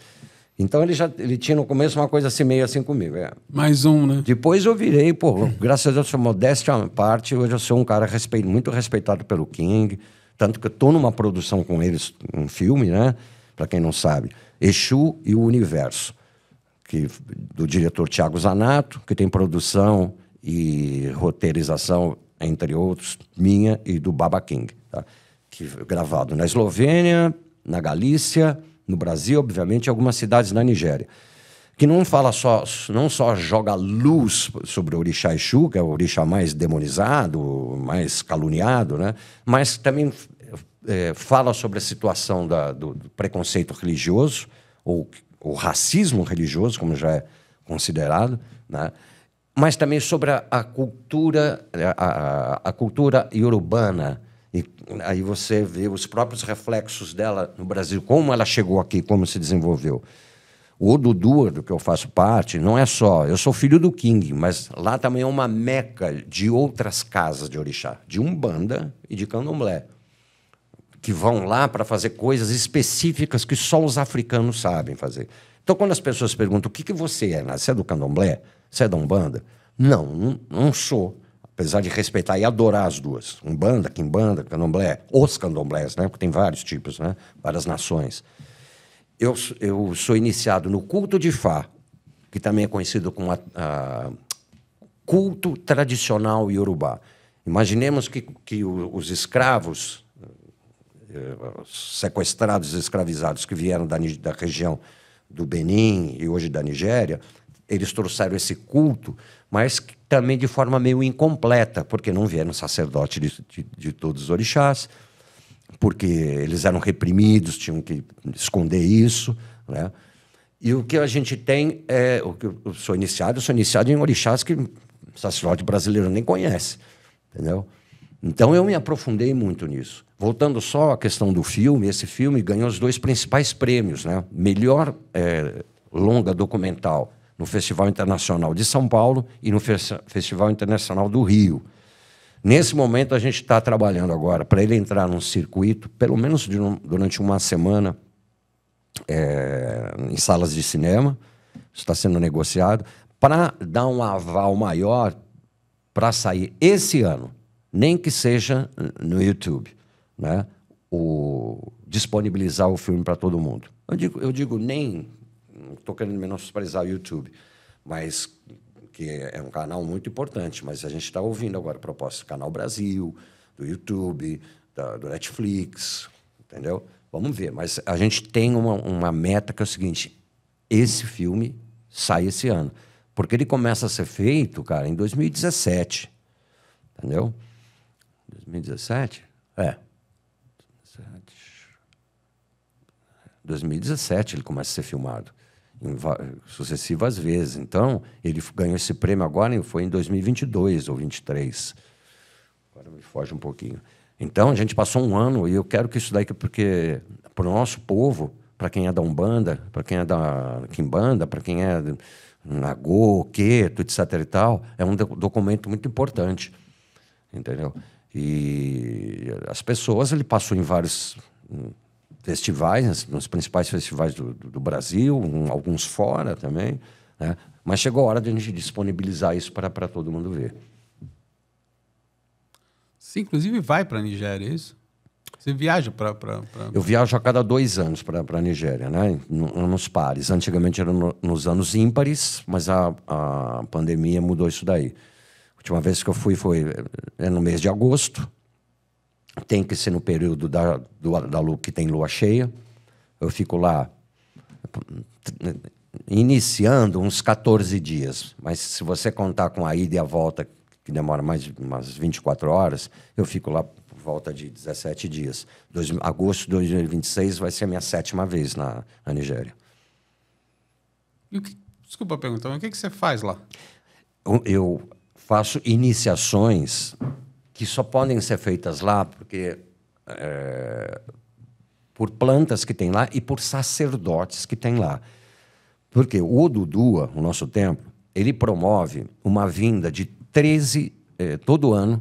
[SPEAKER 3] Então, ele tinha no começo uma coisa assim, meio assim comigo.
[SPEAKER 1] Mais um, né?
[SPEAKER 3] Depois eu virei, pô, graças a Deus, sou modéstia à parte, hoje eu sou um cara muito respeitado pelo King, tanto que eu estou numa produção com eles, um filme, né? Para quem não sabe, Exu e o Universo, do diretor Thiago Zanato, que tem produção e roteirização, entre outros, minha e do Baba King, tá? Que foi gravado na Eslovênia, na Galícia, no Brasil, obviamente, e algumas cidades na Nigéria. Que não só joga luz sobre o orixá Exu, que é o orixá mais demonizado, mais caluniado, né? Mas também fala sobre a situação do preconceito religioso, ou o racismo religioso, como já é considerado, né? Mas também sobre a cultura iorubana. E aí você vê os próprios reflexos dela no Brasil, como ela chegou aqui, como se desenvolveu. O Odudu, do que eu faço parte, não é só... Eu sou filho do King, mas lá também é uma meca de outras casas de orixá, de Umbanda e de Candomblé, que vão lá para fazer coisas específicas que só os africanos sabem fazer. Então, quando as pessoas perguntam o que você é, você é do Candomblé? Você é da Umbanda? Não sou. Apesar de respeitar e adorar as duas. Umbanda, Quimbanda, Candomblé, os Candomblés, né? Porque tem vários tipos, né? Várias nações. Eu sou iniciado no culto de Ifá, que também é conhecido como culto tradicional iorubá. Imaginemos que os escravos, sequestrados e escravizados que vieram da região do Benin e hoje da Nigéria, eles trouxeram esse culto, mas também de forma meio incompleta, porque não vieram sacerdotes de todos os orixás, porque eles eram reprimidos, tinham que esconder isso, né? E o que a gente tem é... eu sou iniciado em orixás que o sacerdote brasileiro nem conhece, entendeu? Então eu me aprofundei muito nisso. Voltando só à questão do filme, esse filme ganhou os 2 principais prêmios, né? Melhor longa documental no Festival Internacional de São Paulo e no Festival Internacional do Rio. Nesse momento, a gente está trabalhando agora para ele entrar num circuito, pelo menos durante uma semana, em salas de cinema, está sendo negociado, para dar um aval maior para sair esse ano, nem que seja no YouTube, né? Disponibilizar o filme para todo mundo. Eu digo nem... Não estou querendo menosprezar o YouTube, mas que é um canal muito importante, mas a gente está ouvindo agora propostas do Canal Brasil, do YouTube, do Netflix, entendeu? Vamos ver, mas a gente tem uma meta que é o seguinte, esse filme sai esse ano, porque ele começa a ser feito, cara, em 2017, entendeu? 2017? 2017 ele começa a ser filmado, em sucessivas vezes. Então, ele ganhou esse prêmio agora, foi em 2022 ou 2023. Agora me foge um pouquinho. Então, a gente passou um ano, e eu quero que isso daí, porque para o nosso povo, para quem é da Umbanda, para quem é da Quimbanda, para quem é Nagô, Queto, etc. e tal, é um documento muito importante, entendeu? E as pessoas, ele passou em vários festivais, nos principais festivais do Brasil, alguns fora também, né? Mas chegou a hora de a gente disponibilizar isso para todo mundo ver.
[SPEAKER 1] Você, inclusive, vai para a Nigéria, é isso? Você viaja para...
[SPEAKER 3] Eu viajo a cada 2 anos para a Nigéria, né? Nos pares. Antigamente era nos anos ímpares, mas a pandemia mudou isso daí. A última vez que eu fui foi no mês de agosto. Tem que ser no período da lua, que tem lua cheia. Eu fico lá iniciando uns 14 dias. Mas se você contar com a ida e a volta, que demora mais umas 24 horas, eu fico lá por volta de 17 dias. Agosto de 2026 vai ser a minha 7ª vez na Nigéria.
[SPEAKER 1] Desculpa a pergunta, mas o que você faz lá?
[SPEAKER 3] Eu faço iniciações que só podem ser feitas lá porque por plantas que tem lá e por sacerdotes que tem lá. Porque o Odudua, o nosso templo, ele promove uma vinda de 13 todo ano,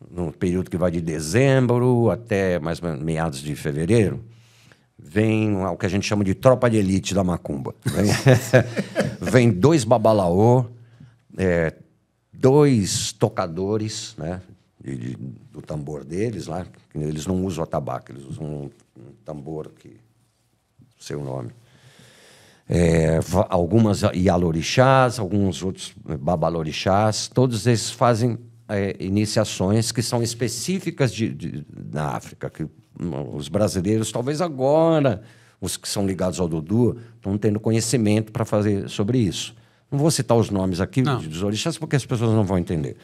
[SPEAKER 3] no período que vai de dezembro até mais ou menos meados de fevereiro, vem o que a gente chama de tropa de elite da macumba. Vem 2 babalaô, 2 tocadores, né, do tambor deles lá. Eles não usam atabaque, eles usam um tambor que sei o nome. Algumas Ialorixás, alguns outros Babalorixás, todos esses fazem iniciações que são específicas na África, que os brasileiros, talvez agora, os que são ligados ao Dudu, estão tendo conhecimento para fazer sobre isso. Não vou citar os nomes aqui dos orixás, porque as pessoas não vão entender.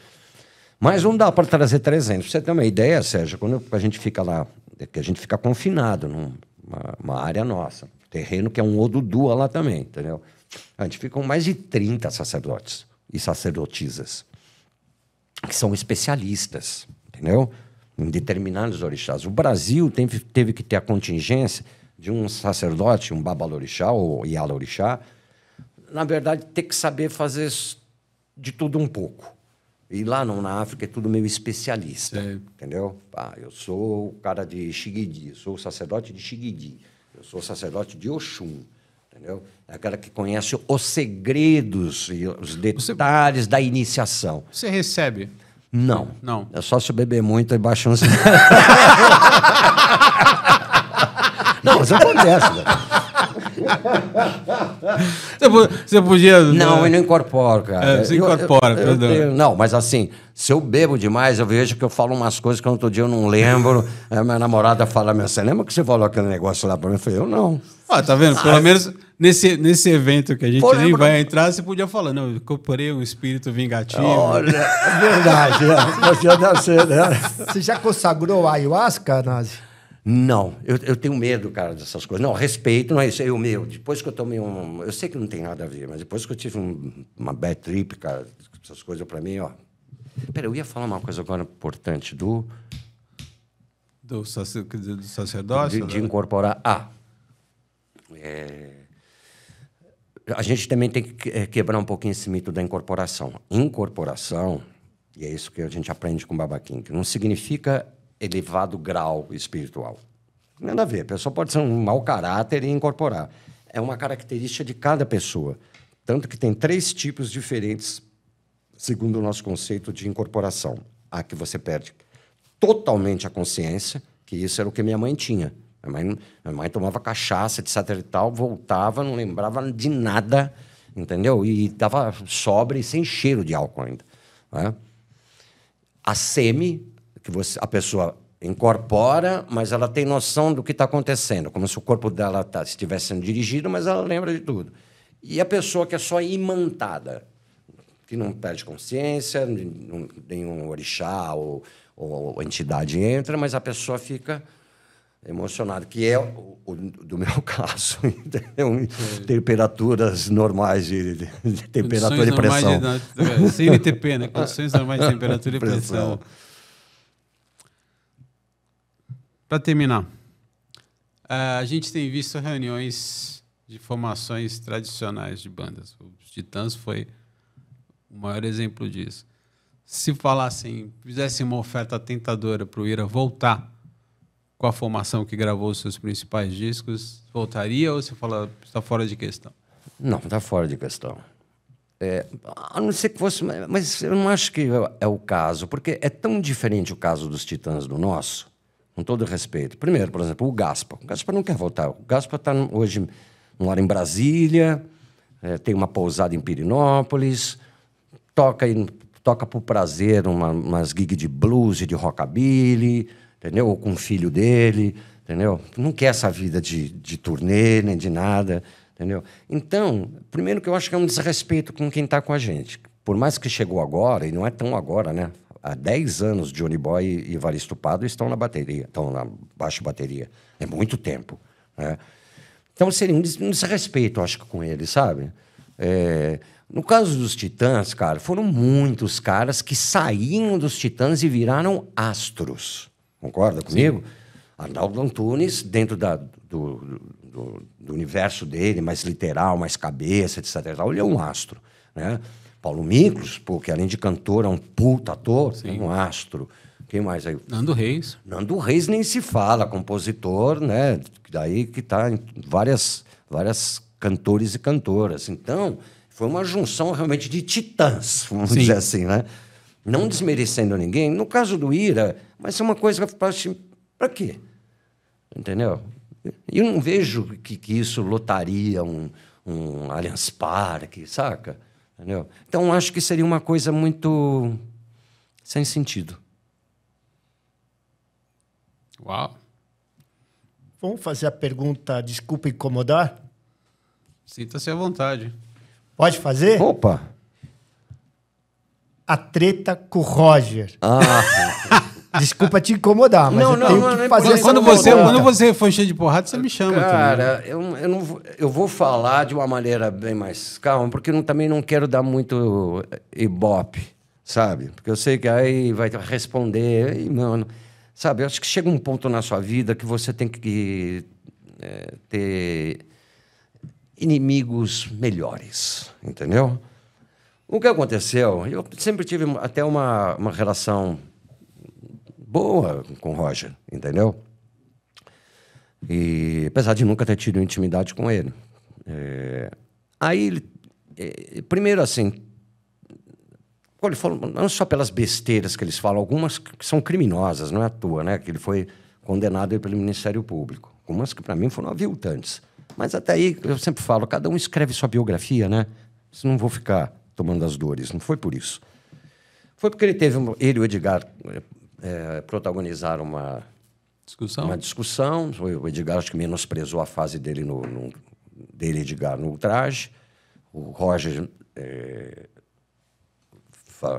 [SPEAKER 3] Mas não dá para trazer 300. Pra você ter uma ideia, Sérgio, quando a gente fica lá, que a gente fica confinado numa área nossa, terreno que é um Odudua lá também, entendeu? A gente fica com mais de 30 sacerdotes e sacerdotisas, que são especialistas, entendeu? Em determinados orixás. O Brasil teve que ter a contingência de um sacerdote, um babalorixá ou ialorixá, na verdade, ter que saber fazer de tudo um pouco. E lá na África é tudo meio especialista, entendeu? Eu sou o cara de Xigidi, eu sou o sacerdote de Xigidi, eu sou o sacerdote de Oxum, entendeu? É aquela que conhece os segredos e os detalhes da iniciação.
[SPEAKER 1] Você recebe?
[SPEAKER 3] Não.
[SPEAKER 1] Não.
[SPEAKER 3] É só se eu beber muito e baixar uns... Não, isso acontece, velho.
[SPEAKER 1] Você podia...
[SPEAKER 3] Não, eu não incorporo, cara.
[SPEAKER 1] Você incorpora, perdão.
[SPEAKER 3] Não, mas assim, se eu bebo demais, eu vejo que eu falo umas coisas que no outro dia eu não lembro. Aí minha namorada fala, você lembra que você falou aquele negócio lá pra mim? Eu falei, eu não.
[SPEAKER 1] Tá vendo? Pelo menos nesse evento que a gente nem vai entrar, você podia falar, não, eu incorporei um espírito vingativo.
[SPEAKER 2] Olha, é verdade. Você já consagrou a ayahuasca, Nazi?
[SPEAKER 3] Não, eu tenho medo, cara, dessas coisas. Não, respeito, não é isso. Depois que eu tomei eu sei que não tem nada a ver, mas depois que eu tive uma bad trip, cara, essas coisas pra mim, ó. Pera, eu ia falar uma coisa agora importante do
[SPEAKER 1] sacerdócio?
[SPEAKER 3] De incorporar. A gente também tem que quebrar um pouquinho esse mito da incorporação. Incorporação, e é isso que a gente aprende com o Baba King, não significa elevado grau espiritual. Nada a ver. A pessoa pode ser um mau caráter e incorporar. É uma característica de cada pessoa. Tanto que tem 3 tipos diferentes, segundo o nosso conceito de incorporação. A que você perde totalmente a consciência, que isso era o que minha mãe tinha. Minha mãe tomava cachaça, etc. e tal, voltava, não lembrava de nada, entendeu? E estava sóbria e sem cheiro de álcool ainda. Né? A semi, que a pessoa incorpora, mas ela tem noção do que está acontecendo, como se o corpo dela estivesse sendo dirigido, mas ela lembra de tudo. E a pessoa que é só imantada, que não perde consciência, nenhum orixá ou entidade entra, mas a pessoa fica emocionado, que é do meu caso, entendeu? Temperaturas normais de temperatura e pressão.
[SPEAKER 1] CNTP, né? Condições normais de temperatura e pressão. Para terminar, a gente tem visto reuniões de formações tradicionais de bandas. Os Titãs foi o maior exemplo disso. Se falassem, fizessem uma oferta tentadora para o Ira voltar com a formação que gravou os seus principais discos, voltaria ou você fala está fora de questão?
[SPEAKER 3] Não, está fora de questão. A não ser que fosse... Mas eu não acho que é o caso, porque é tão diferente o caso dos Titãs do nosso, com todo respeito. Primeiro, por exemplo, o Gaspa. O Gaspa não quer voltar. O Gaspa está hoje, mora em Brasília, tem uma pousada em Pirinópolis, toca por prazer umas gigs de blues e de rockabilly, entendeu? Ou com o filho dele, entendeu? Não quer essa vida de turnê, nem de nada, entendeu? Então, primeiro que eu acho que é um desrespeito com quem está com a gente. Por mais que chegou agora, e não é tão agora, né? Há 10 anos, Johnny Boy e Evaristo Pado estão na bateria, estão na baixo bateria. É muito tempo, né? Então, seria um desrespeito, acho que, com ele, sabe? No caso dos Titãs, cara, foram muitos caras que saíram dos Titãs e viraram astros. Concorda comigo? Sim. Arnaldo Antunes, dentro do universo dele, mais literal, mais cabeça, etc. Ele é um astro, né? Paulo Miklos, que além de cantor, é um puta ator, é um astro. Quem mais aí?
[SPEAKER 1] Nando Reis.
[SPEAKER 3] Nando Reis nem se fala, compositor, né? Daí que está em várias cantores e cantoras. Então, foi uma junção realmente de titãs, vamos dizer assim, né? Não desmerecendo ninguém. No caso do Ira, mas é uma coisa que eu acho, para quê? Entendeu? Eu não vejo que isso lotaria um Allianz Parque, saca? Entendeu? Então, acho que seria uma coisa muito sem sentido.
[SPEAKER 1] Uau!
[SPEAKER 2] Vamos fazer a pergunta, desculpa incomodar?
[SPEAKER 1] Sinta-se à vontade.
[SPEAKER 2] Pode fazer?
[SPEAKER 3] Opa!
[SPEAKER 2] A treta com o Roger. Desculpa te incomodar, mas eu tenho que fazer
[SPEAKER 1] quando você for cheio de porrada, você me chama.
[SPEAKER 3] Cara, eu vou falar de uma maneira bem mais calma, porque eu também não quero dar muito ibope, sabe? Porque eu sei que aí vai responder, e, mano, sabe? Eu acho que chega um ponto na sua vida que você tem que ter inimigos melhores, entendeu? O que aconteceu, eu sempre tive até uma relação boa com o Roger, entendeu? E apesar de nunca ter tido intimidade com ele. Aí, primeiro assim, ele falou, não só pelas besteiras que eles falam, algumas que são criminosas, não é à toa, né? Que ele foi condenado pelo Ministério Público. Algumas que para mim foram aviltantes. Mas até aí, eu sempre falo, cada um escreve sua biografia, né? Eu não vou ficar tomando as dores, não foi por isso. Foi porque ele e o Edgar protagonizaram uma discussão. O Edgar acho que menosprezou a fase dele, Edgar, no ultraje. O Roger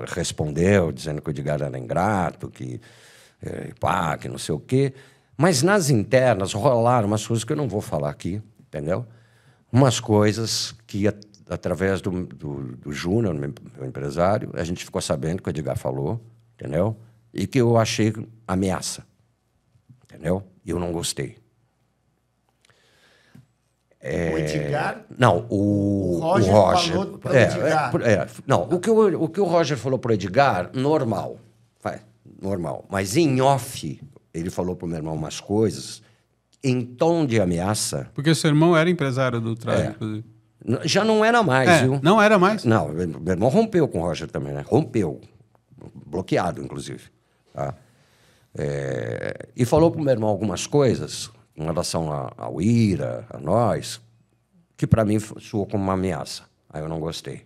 [SPEAKER 3] respondeu, dizendo que o Edgar era ingrato, que não sei o quê. Mas nas internas rolaram umas coisas que eu não vou falar aqui, entendeu? Umas coisas que, através do Júnior, meu empresário, a gente ficou sabendo que o Edgar falou, entendeu? E que eu achei ameaça, entendeu? E eu não gostei.
[SPEAKER 2] O Edgar?
[SPEAKER 3] Não, o Roger.
[SPEAKER 2] Falou para o Edgar.
[SPEAKER 3] Não, o que o Roger falou para o Edgar, normal. Normal. Mas em off, ele falou para o meu irmão umas coisas em tom de ameaça.
[SPEAKER 1] Porque seu irmão era empresário do traje, inclusive.
[SPEAKER 3] Já não era mais, viu?
[SPEAKER 1] Não era mais?
[SPEAKER 3] Não, meu irmão rompeu com o Roger também, né? Rompeu. Bloqueado, inclusive. Tá? E falou para o meu irmão algumas coisas em relação ao Ira, a nós, que para mim soou como uma ameaça. Aí eu não gostei.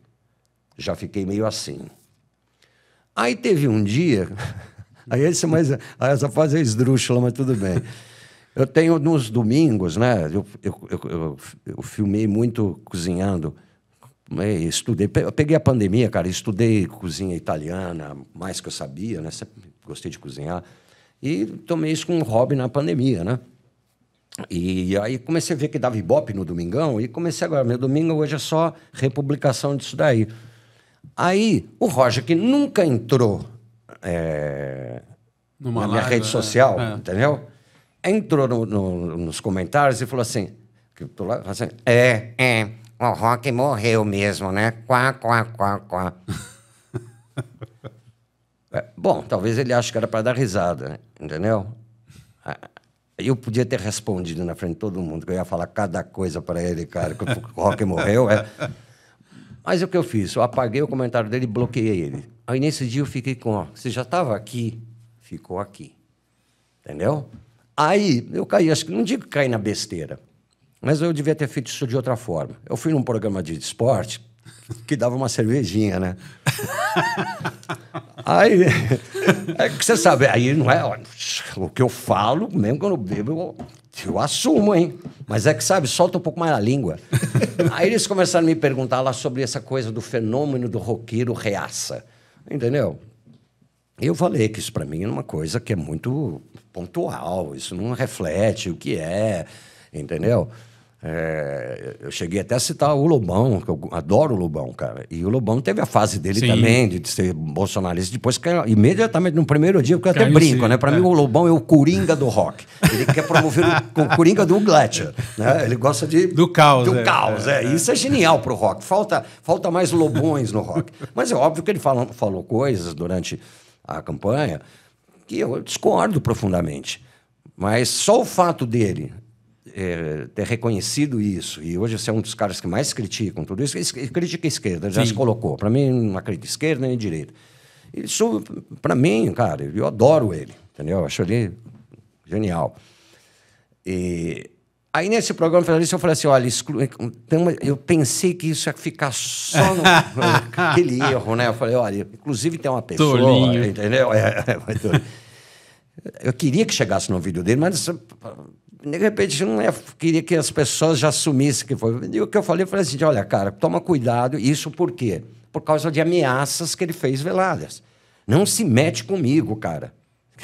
[SPEAKER 3] Já fiquei meio assim. Aí teve um dia... essa fase é esdrúxula, mas tudo bem. Eu tenho nos domingos, né? Eu filmei muito cozinhando. Estudei. Eu peguei a pandemia, cara. Estudei cozinha italiana, mais que eu sabia, né? Sempre gostei de cozinhar. E tomei isso como um hobby na pandemia, né? E aí comecei a ver que dava Ibope no Domingão, e comecei agora, meu domingo hoje é só republicação disso daí. Aí o Roger, que nunca entrou na minha rede social, entendeu? Entrou nos comentários e falou assim, o Rock morreu mesmo, né? Quá, quá, quá, quá. Bom, talvez ele ache que era para dar risada, né? Entendeu? Eu podia ter respondido na frente de todo mundo, que eu ia falar cada coisa para ele, cara, que o Rock morreu. Mas o que eu fiz? Eu apaguei o comentário dele e bloqueei ele. Aí nesse dia eu fiquei com, você já estava aqui, ficou aqui. Entendeu? Aí eu caí, acho que não digo que caí na besteira, mas eu devia ter feito isso de outra forma. Eu fui num programa de esporte que dava uma cervejinha, né? Aí, você sabe, aí não é o que eu falo, mesmo quando eu bebo, eu assumo, hein? Mas é que, sabe, solta um pouco mais a língua. Aí eles começaram a me perguntar lá sobre essa coisa do fenômeno do roqueiro reaça, entendeu? Eu falei que isso para mim é uma coisa que é muito pontual, isso não reflete o que é, entendeu? Eu cheguei até a citar o Lobão, que eu adoro o Lobão, cara. E o Lobão teve a fase dele também, de ser bolsonarista. Depois, imediatamente, no primeiro dia, porque eu até brinco, né? Para mim, o Lobão é o Coringa do rock. Ele quer promover o Coringa do Gletcher, né? Ele gosta do caos. Isso é genial pro rock. Falta mais Lobões no rock. Mas é óbvio que ele falou coisas durante a campanha que eu discordo profundamente. Mas só o fato dele ter reconhecido isso, e hoje você é um dos caras que mais criticam tudo isso, critica a esquerda, já se colocou. Para mim, não acredito esquerda nem direita. Isso, para mim, cara, eu adoro ele, entendeu? Eu acho ele genial. E aí, nesse programa, eu falei assim, olha, eu pensei que isso ia ficar só aquele erro, né? Eu falei, olha, inclusive tem uma pessoa,
[SPEAKER 1] Tolinho.
[SPEAKER 3] Entendeu? Eu queria que chegasse no vídeo dele, mas de repente eu não queria que as pessoas já assumissem que foi. E o que eu falei assim, olha, cara, toma cuidado. Isso por quê? Por causa de ameaças que ele fez veladas. Não se mete comigo, cara.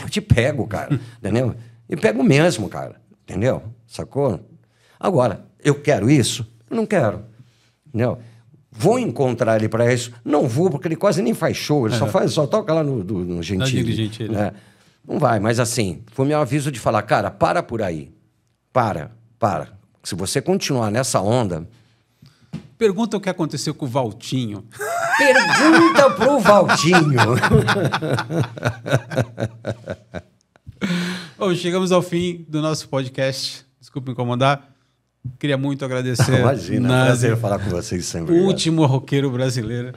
[SPEAKER 3] Eu te pego, cara. Entendeu? E pego mesmo, cara. Entendeu? Sacou? Agora, eu quero isso? Eu não quero. Entendeu? Vou encontrar ele para isso? Não vou, porque ele quase nem faz show. Ele só toca lá no Gentili. Né? Não vai, mas assim, foi meu aviso de falar, cara, para por aí. Para. Se você continuar nessa onda...
[SPEAKER 1] Pergunta o que aconteceu com o Valtinho.
[SPEAKER 3] Pergunta pro Valtinho.
[SPEAKER 1] Chegamos ao fim do nosso podcast. Desculpa incomodar. Queria muito agradecer.
[SPEAKER 3] Imagina, é um prazer falar com vocês sempre.
[SPEAKER 1] O último roqueiro brasileiro.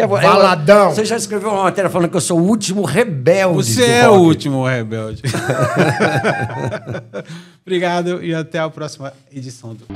[SPEAKER 2] Valadão.
[SPEAKER 3] Você já escreveu uma matéria falando que eu sou o último rebelde.
[SPEAKER 1] Você é o último rebelde. Obrigado e até a próxima edição do...